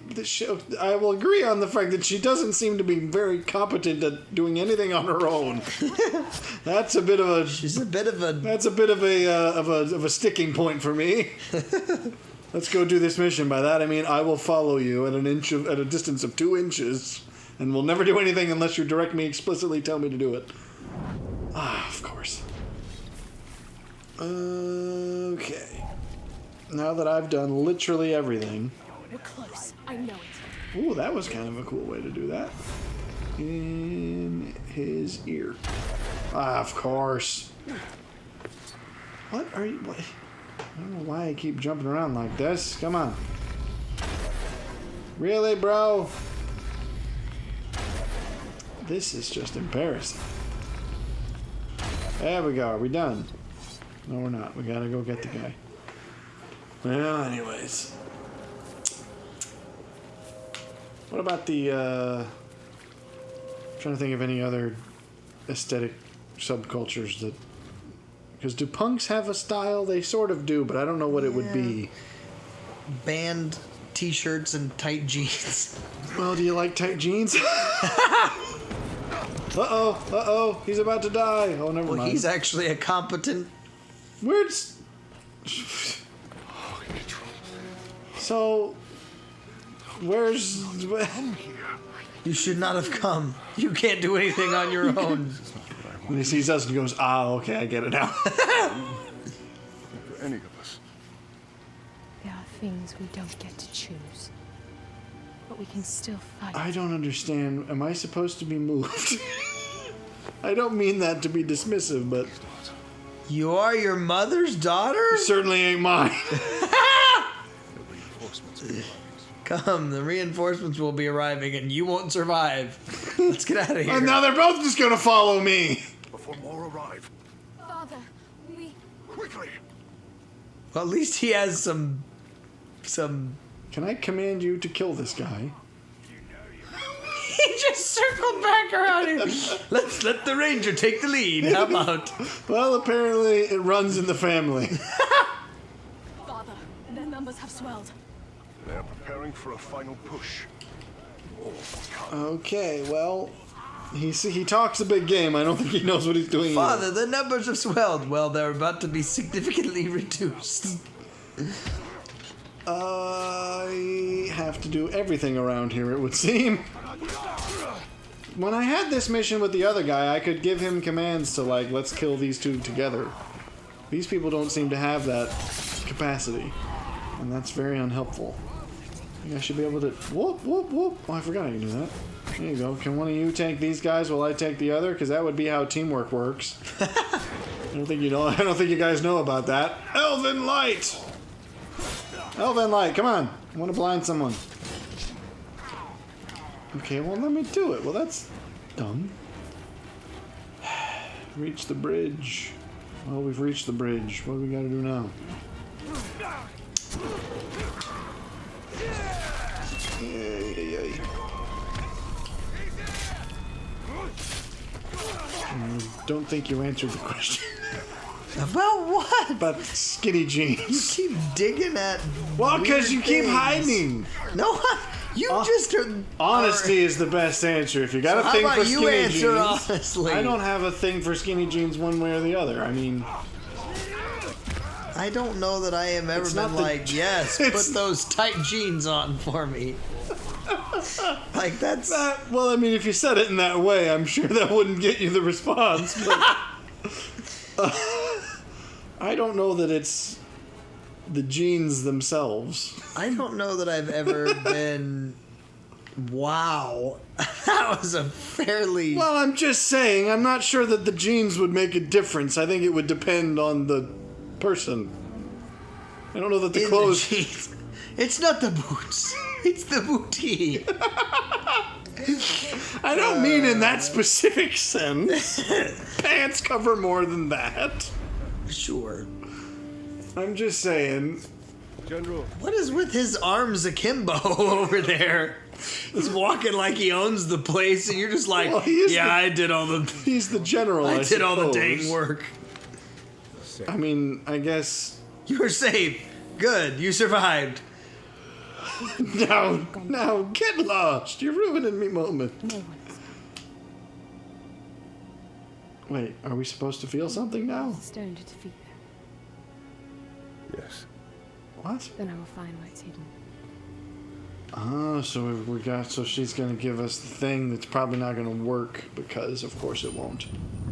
I will agree on the fact that she doesn't seem to be very competent at doing anything on her own. That's a bit of a. She's a bit of a. That's a bit of a sticking point for me. Let's go do this mission. By that I mean I will follow you at a distance of 2 inches, And will never do anything unless you direct me explicitly, tell me to do it. Ah, of course. Okay. Now that I've done literally everything. We're close. I know it. Ooh, that was kind of a cool way to do that. In his ear. Ah, of course. What are you... What? I don't know why I keep jumping around like this. Come on. Really, bro? This is just embarrassing. There we go. Are we done? No, we're not. We gotta go get the guy. Well, anyways. What about the, I'm trying to think of any other aesthetic subcultures that... Because do punks have a style? They sort of do, but I don't know what it would be. Band t-shirts and tight jeans. Well, do you like tight jeans? Uh-oh, he's about to die. Oh, never mind. He's actually a competent... Where's... So... Where's... You should not have come. You can't do anything on your own. When he sees us, he goes, ah, okay, I get it now. For any of us. There are things we don't get to choose. But we can still fight. I don't understand. Am I supposed to be moved? I don't mean that to be dismissive, but... You are your mother's daughter? Certainly ain't mine. Come, the reinforcements will be arriving and you won't survive. Let's get out of here. And now they're both just gonna follow me. Before more arrive. Father, we... Quickly! Well, at least he has some... Can I command you to kill this guy? He just circled back around here. Let's let the ranger take the lead. How about? Well, apparently it runs in the family. Father, their numbers have swelled. They are preparing for a final push. Okay, well, he talks a big game. I don't think he knows what he's doing. Father, the numbers have swelled. Well, they're about to be significantly reduced. I have to do everything around here, it would seem. When I had this mission with the other guy, I could give him commands to, like, let's kill these two together. These people don't seem to have that capacity, and that's very unhelpful. I think I should be able to... Whoop, whoop, whoop. Oh, I forgot I can do that. There you go. Can one of you take these guys while I take the other? Because that would be how teamwork works. I don't think you guys know about that. Elven Light! Elven Light, come on. I want to blind someone. Okay, well, let me do it. Well, that's dumb. Reach the bridge. Well, we've reached the bridge. What do we got to do now? Yay. Don't think you answered the question. About what? About skinny jeans. Keep digging at... Well, because you keep things. hiding. No, you just... Honesty is the best answer. If you got a thing for skinny jeans, honestly? I don't have a thing for skinny jeans one way or the other. I mean, I don't know that I have ever It's been not the- like, yes, put those tight jeans on for me. Like, that's... well, I mean, if you said it in that way, I'm sure that wouldn't get you the response. But, I don't know that it's the jeans themselves. I don't know that I've ever been... Wow. That was a fairly... Well, I'm just saying, I'm not sure that the jeans would make a difference. I think it would depend on the person. I don't know that the in clothes... the jeans. It's not the boots. It's the booty. I don't mean in that specific sense. Pants cover more than that. Sure. I'm just saying. General. What is with his arms akimbo over there? He's walking like he owns the place, and you're just like, Well, he is I did all the... He's the general, I did all the suppose. dang work. I mean, I guess... You were safe. Good. You survived. Now, get lost. You're ruining me moment. No one is. Wait, are we supposed to feel something now? Stone to defeat them. Yes. What? Then I will find where it's hidden. Oh, so we got. So she's gonna give us the thing that's probably not gonna work because, of course, it won't.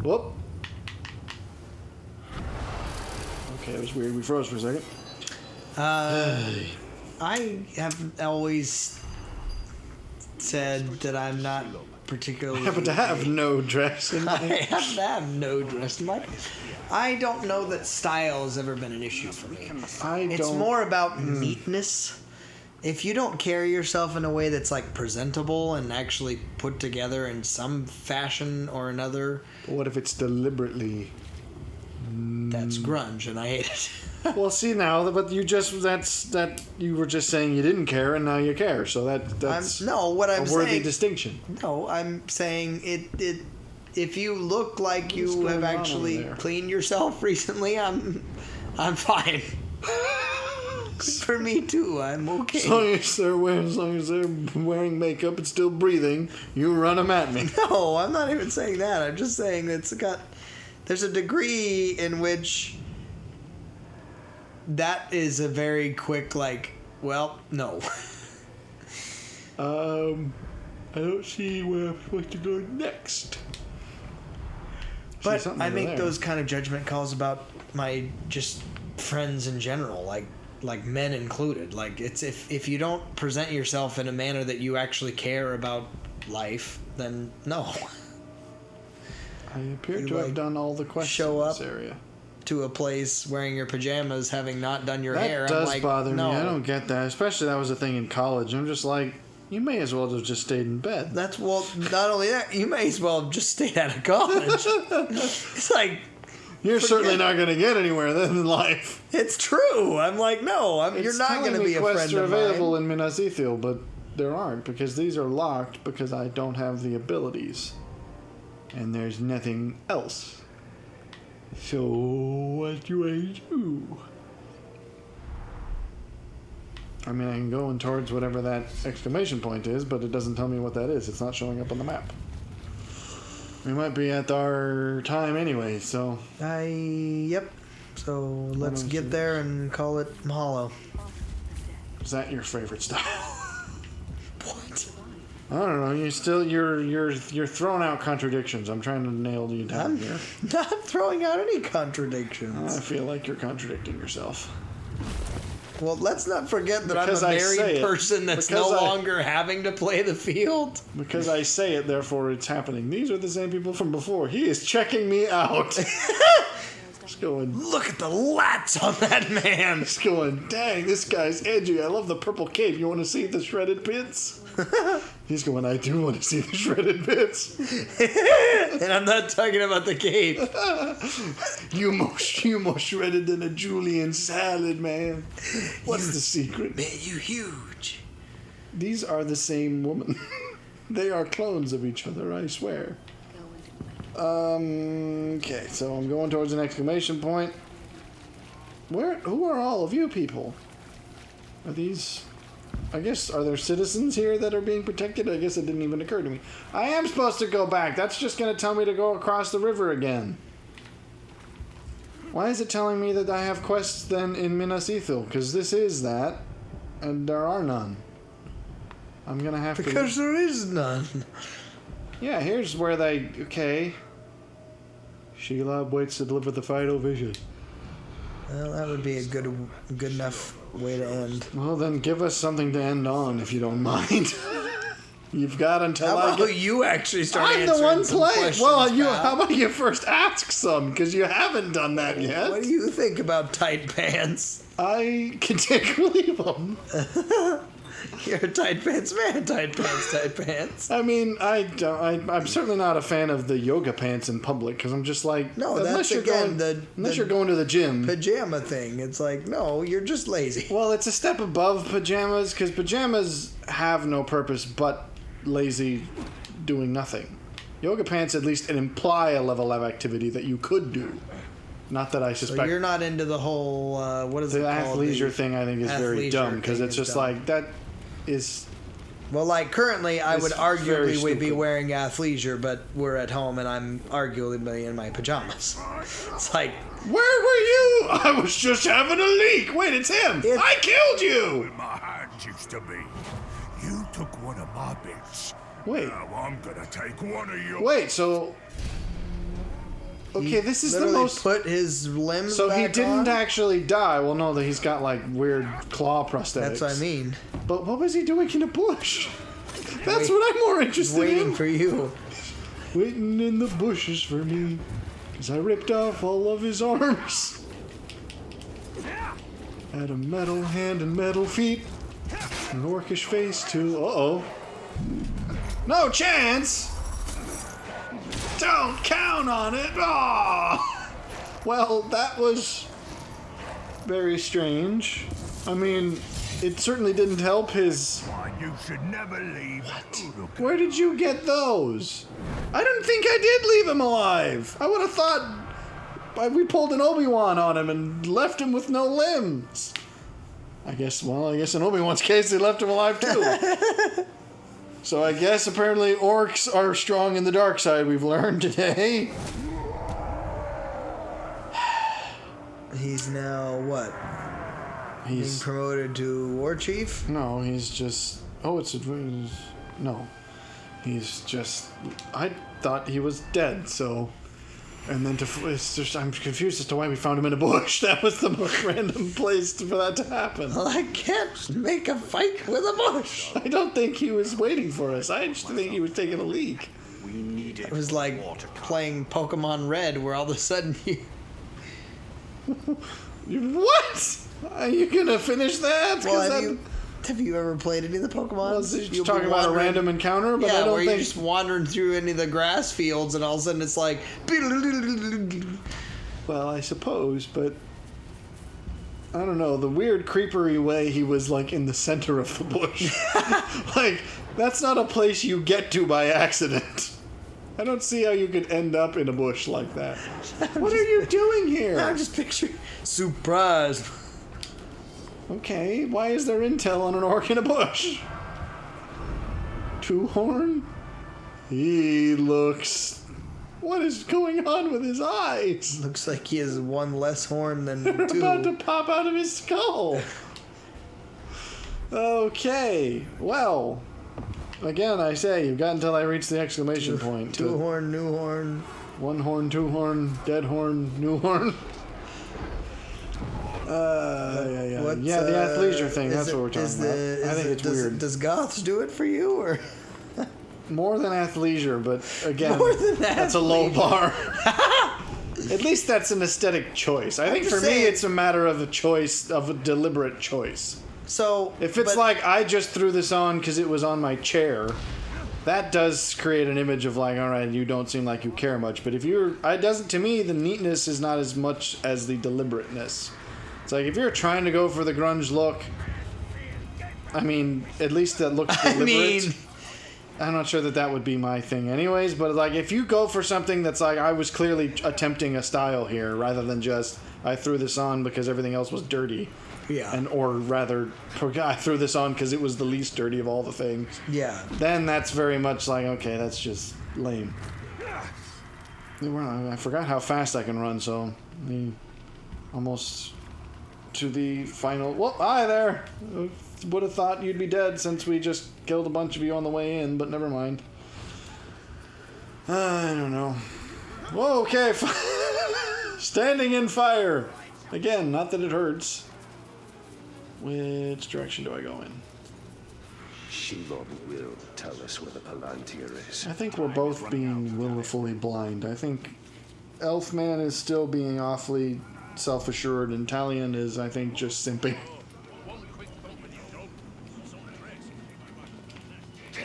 Whoop. Okay, that was weird. We froze for a second. I have always said that I'm not particularly. I happen to have no dress in I my... happen to have no dress in life. I don't know that style has ever been an issue for me. It's more about neatness. If you don't carry yourself in a way that's like presentable and actually put together in some fashion or another, What if it's deliberately... that's grunge, and I hate it. Well, see now, but you were just saying you didn't care, and now you care. So that's what I'm a worthy saying. distinction. No, I'm saying it. If you look like you have going on actually over there? cleaned yourself recently, I'm fine. For me too, I'm okay. As long as they're wearing makeup and still breathing, you run them at me. No, I'm not even saying that. I'm just saying there's a degree in which that is a very quick, like, well, no. I don't see where I'm supposed to go next. But I make those kind of judgment calls about my just friends in general, like men included. Like, it's if you don't present yourself in a manner that you actually care about life, then no. I appear to have done all the questions show up in this area. To a place wearing your pajamas, having not done your hair. That does I'm like, bother no. me. I don't get that. Especially that was a thing in college. I'm just like, you may as well have just stayed in bed. Not only that, you may as well have just stayed out of college. It's like, You're certainly not going to get anywhere then in life. it's true. I'm like, no, you're not going to be a friend quests are of mine. available in Minas Ithil, but there aren't because these are locked because I don't have the abilities. And there's nothing else. So what do I do? I mean, I can go in towards whatever that exclamation point is, but it doesn't tell me what that is. It's not showing up on the map. We might be at our time anyway, so... Yep. So let's get there and call it mahalo. Is that your favorite style? What? I don't know. You're throwing out contradictions. I'm trying to nail you down I'm here. not throwing out any I contradictions. feel like you're contradicting yourself. Well, let's not forget that Because I'm I a say married it. person that's Because no I- longer having to play the field. Because I say it, therefore it's happening. These are the same people from before. He is checking me out. Just going, Look at the lats on that man. just going, dang, this guy's edgy. I love the purple cape. You want to see the shredded bits? He's going, I do want to see the shredded bits. And I'm not talking about the cape. You more shredded than a Julian salad, man. What's the secret? Man, you huge. These are the same woman. They are clones of each other, I swear. Okay, so I'm going towards an exclamation point. Who are all of you people? Are these... I guess, are there citizens here that are being protected? I guess it didn't even occur to me. I am supposed to go back. That's just going to tell me to go across the river again. Why is it telling me that I have quests then in Minas Ithil? Because this is that, and there are none. I'm going to have to... Because there is none. Yeah, here's where they... Okay. Shelob waits to deliver the final vision. Well, that would be a good enough way to end. Well, then give us something to end on, if you don't mind. You've got until How I about get... you actually start I'm answering the one some playing. questions, Well, pal? how about you first ask some, because you haven't done that yet. What do you think about tight pants? I can take or leave them. You're a tight pants man. Tight pants. I mean, I'm certainly not a fan of the yoga pants in public, because I'm just like... No, unless that's you're again going, unless the you're going to the gym. pajama thing. It's like, no, you're just lazy. Well, it's a step above pajamas, because pajamas have no purpose but lazy doing nothing. Yoga pants at least imply a level of activity that you could do. Not that I suspect. So you're not into the whole, what is it the called? athleisure thing I think is very athleisure dumb, because thing it's is just dumb. like, that is... Well, like, currently, I would It's very arguably would be stupid. wearing athleisure, but we're at home and I'm arguably in my pajamas. It's like... Where were you? I was just having a leak. Wait, it's him. I killed you. My hands used to be. took one of my bits. Wait. Now I'm gonna take one of your. Wait, so... Okay, this is the Literally most... put his limbs So he back didn't on? actually die. Well, no, that he's got, like, weird claw prosthetics. That's what I mean. But what was he doing in a bush? That's what I'm more interested Waiting in. for you. Waiting in the bushes for me. Because I ripped off all of his arms. Had a metal hand and metal feet. An orcish face, too. Uh-oh. No chance! Don't count on it! Oh! Well, that was very strange. I mean, it certainly didn't help his... Why, you should never leave. Where did you get those? I didn't think I did leave him alive. I would have thought we pulled an Obi-Wan on him and left him with no limbs. I guess in Obi-Wan's case, they left him alive too. So I guess apparently orcs are strong in the dark side, we've learned today. He's now what? Being He's... promoted to war chief? No, he's just... Oh, no. He's just... I thought he was dead, so... And then it's just... I'm confused as to why we found him in a bush. That was the most random place for that to happen. Well, I can't make a fight with a bush. I don't think he was waiting for us. I just think he was taking a leak. We needed It was like water cup. playing Pokemon Red, where all of a sudden you... What? Are you gonna finish that? 'Cause Well, have you ever played any of the Pokemon? Well, you're You'll be talking about a wandering- random encounter, but yeah, I don't where think... you're just wandering through any of the grass fields, and all of a sudden it's like... Well, I suppose, but... I don't know, the weird creepery way he was, like, in the center of the bush. Like, that's not a place you get to by accident. I don't see how you could end up in a bush like that. What are you doing here? I'm just picturing... Surprise! Okay, why is there intel on an orc in a bush? Two-horn? He looks... What is going on with his eyes? Looks like he has one less horn than They're two. about to pop out of his skull. Okay, well... Again, I say, you've got until I reach the exclamation point. Two horn, new horn. One horn, two horn, dead horn, new horn. Yeah, the athleisure thing, that's what we're talking about. I think it's weird. Does Goths do it for you, or...? More than athleisure, but again, More than that's a low bar. At least that's an aesthetic choice. I think for me, it's a matter of a choice, of a deliberate choice. So... If it's like, I just threw this on because it was on my chair, that does create an image of like, all right, you don't seem like you care much. But if you're... It doesn't... To me, the neatness is not as much as the deliberateness. It's like, if you're trying to go for the grunge look, I mean, at least that looks deliberate. I'm not sure that would be my thing anyways, but like, if you go for something that's like, I was clearly attempting a style here, rather than just, I threw this on because everything else was dirty. Yeah. Or rather, I threw this on because it was the least dirty of all the things. Yeah. Then that's very much like, okay, that's just lame. I forgot how fast I can run, so almost to the final... Well, hi there! Would have thought you'd be dead since we just killed a bunch of you on the way in, but never mind. I don't know. Whoa, okay. Standing in fire. Again, not that it hurts. Which direction do I go in? Shilon will tell us where the Palantir is. I think we're both being willfully blind. I think Elfman is still being awfully self-assured, and Talion is, I think, just simping.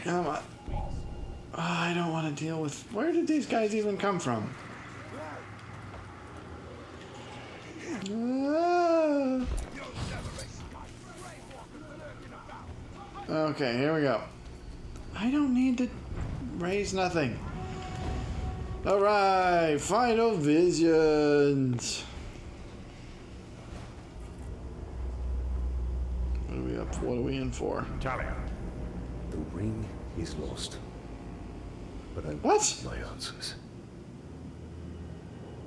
Come on. Oh, I don't want to deal with... Where did these guys even come from? Okay, here we go. I don't need to raise nothing. Alright, final visions. What are we up for? What are we in for? Talion. The ring is lost. But I What? want my answers.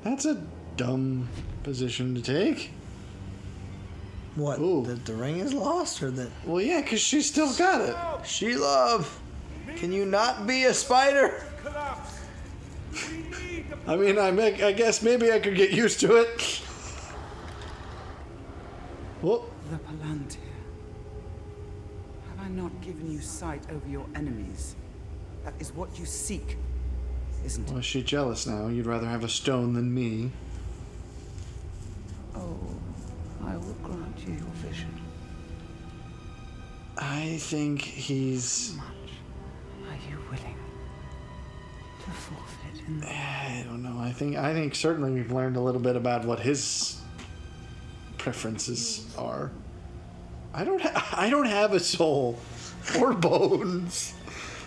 That's a dumb position to take. What? Ooh. That the ring is lost, or that Well, yeah, because she's still got it. She-Love? Can you not be a spider? I mean, I guess maybe I could get used to it. Well, The Palantir. Have I not given you sight over your enemies? That is what you seek, isn't it? well, she's jealous now. You'd rather have a stone than me. Oh, I will grant you your vision. I think he's... Much are you willing to forfeit in the... I don't know. I think certainly we've learned a little bit about what his preferences are. I don't have a soul or bones.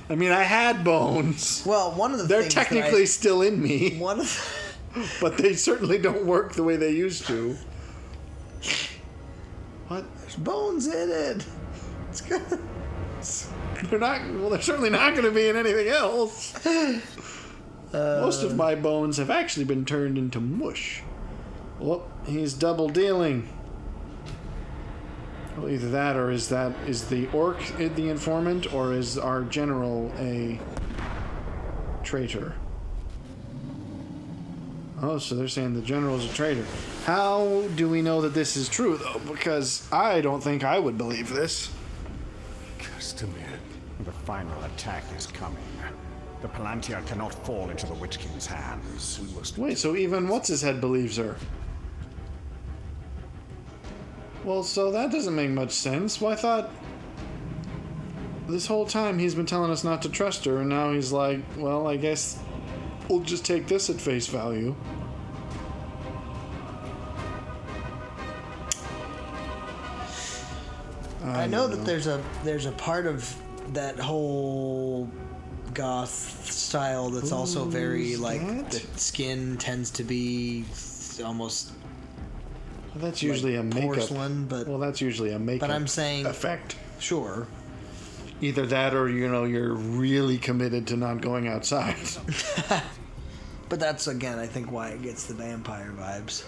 I mean, I had bones. Well, one of the They're things technically still in me, that one of but they certainly don't work the way they used to. What? there's bones in it. It's good. They're not. Well, they're certainly not going to be in anything else. Most of my bones have actually been turned into mush. Well, he's double dealing. Well, either that, or is the orc the informant, or is our general a traitor? Oh, so they're saying the general's a traitor. How do we know that this is true, though? Because I don't think I would believe this. Castamere. The final attack is coming. The Palantir cannot fall into the Witch King's hands. We must... Wait, so even What's-His-Head believes her? Well, so that doesn't make much sense. Well, I thought this whole time he's been telling us not to trust her, and now he's like, well, I guess we'll just take this at face value. I know that there's a part of that whole goth style that's also very like that? the skin tends to be almost Well, that's usually like a makeup. porcelain, but Well, that's usually a makeup I'm saying- effect. sure. Either that or, you're really committed to not going outside. But that's again, I think, why it gets the vampire vibes.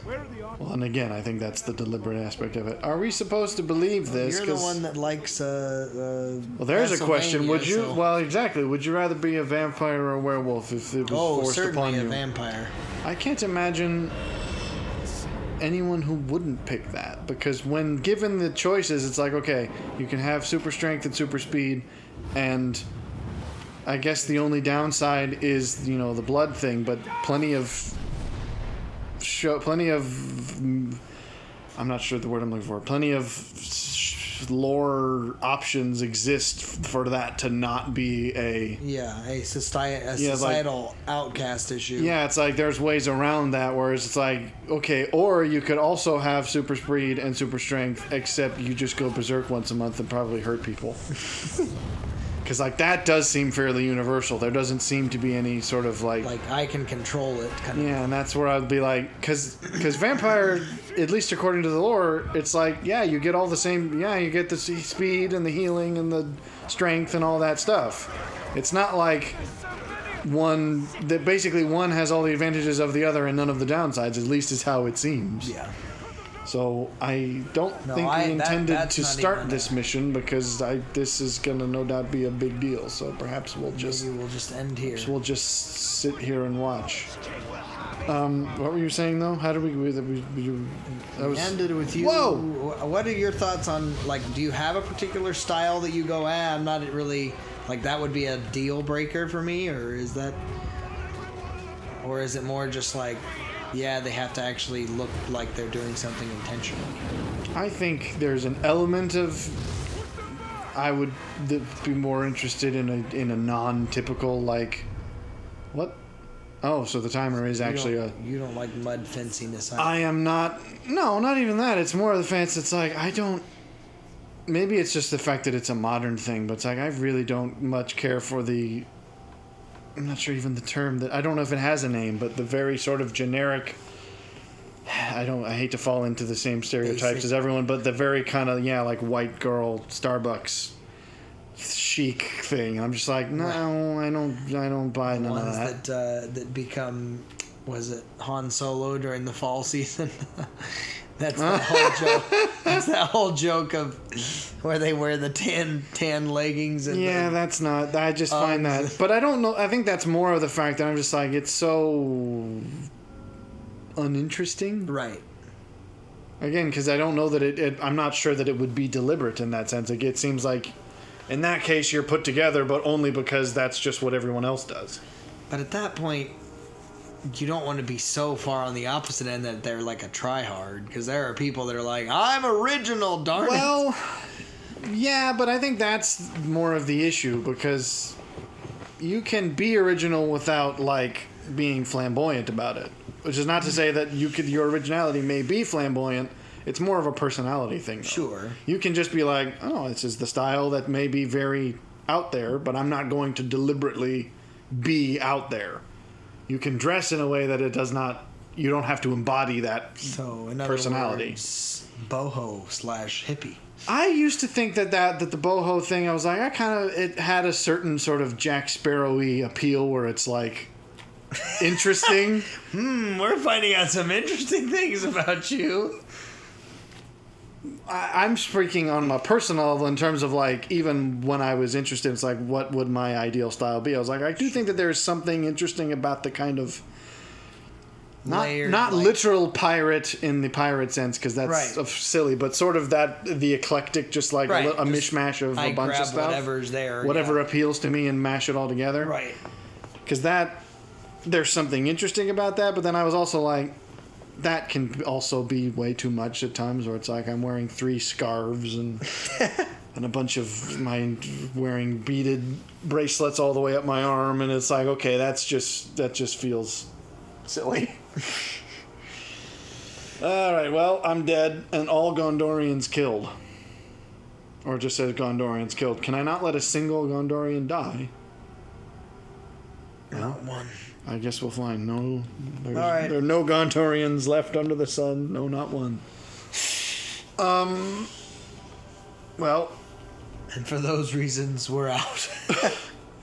Well, and again, I think that's the deliberate aspect of it. Are we supposed to believe this? You're the 'Cause- one that likes. Well, there's a question. Would you? Pennsylvania, so- Well, exactly. Would you rather be a vampire or a werewolf if it was Oh, forced upon certainly a you? vampire. I can't imagine anyone who wouldn't pick that, because when given the choices, it's like, okay, you can have super strength and super speed, and I guess the only downside is the blood thing, but plenty of I'm not sure the word I'm looking for. Plenty of lore options exist for that to not be a... Yeah, a societal outcast issue. Yeah, it's like there's ways around that, whereas it's like, okay, or you could also have super speed and super strength, except you just go berserk once a month and probably hurt people. Because that does seem fairly universal. There doesn't seem to be any sort of Like I can control it. Kind of. Yeah, and that's where I'd be like, because vampire, at least according to the lore, it's like, yeah, you get all the same, you get the speed and the healing and the strength and all that stuff. It's not like one has all the advantages of the other and none of the downsides, at least is how it seems. Yeah. So I don't think we intended to start this mission, because this is going to no doubt be a big deal. So perhaps we'll just end here. We'll just sit here and watch. What were you saying though? How did we ended with you. Whoa! What are your thoughts on do you have a particular style that you go, I'm not really that would be a deal breaker for me, or is it more just they have to actually look like they're doing something intentional? I think there's an element of I would be more interested in a non-typical what? Oh, so the timer is actually you don't like mud fenciness. I am not. No, not even that. It's more of the fence. It's I don't. Maybe it's just the fact that it's a modern thing, but it's I really don't much care for the. I'm not sure even the term that I don't know if it has a name, but the very sort of generic. I hate to fall into the same stereotypes as everyone, but the very kind of white girl Starbucks chic thing. I'm just no, I don't buy none of that. That become, was it Han Solo during the fall season? That's that whole joke. That's that whole joke of where they wear the tan leggings. And yeah, that's not. I just find that. But I don't know. I think that's more of the fact that I'm just like, it's so uninteresting. Right. Again, because I don't know that I'm not sure that it would be deliberate in that sense. Like, it seems like, in that case, you're put together, but only because that's just what everyone else does. But at that point, you don't want to be so far on the opposite end that they're like a tryhard, because there are people that are like, I'm original, darn it. Well, yeah, but I think that's more of the issue, because you can be original without, like, being flamboyant about it. Which is not to say that your originality may be flamboyant. It's more of a personality thing, though. Sure. You can just be like, oh, this is the style that may be very out there, but I'm not going to deliberately be out there. You can dress in a way that it does not. You don't have to embody that So, in personality. other words, boho / hippie. I used to think that the boho thing, I was like, it had a certain sort of Jack Sparrow-y appeal where it's like interesting. We're finding out some interesting things about you. I'm speaking on my personal level in terms of, like, even when I was interested, it's like, what would my ideal style be? I was like, I do think that there's something interesting about the kind of Layered, not like- literal pirate in the pirate sense, because that's Right. silly, but sort of the eclectic, just like Right, a just mishmash of I a bunch grab of stuff. whatever's there. Whatever yeah. appeals to me and mash it all together. Right. Because there's something interesting about that, but then I was also like, that can also be way too much at times, where it's like I'm wearing 3 scarves and and a bunch of mine wearing beaded bracelets all the way up my arm, and it's like, okay, that just feels silly. All right, well, I'm dead, and all Gondorians killed. Or it just says Gondorians killed. Can I not let a single Gondorian die? Not one. I guess we'll find. No, All right. there are no Gondorians left under the sun. No, not one. Well, And for those reasons, we're out.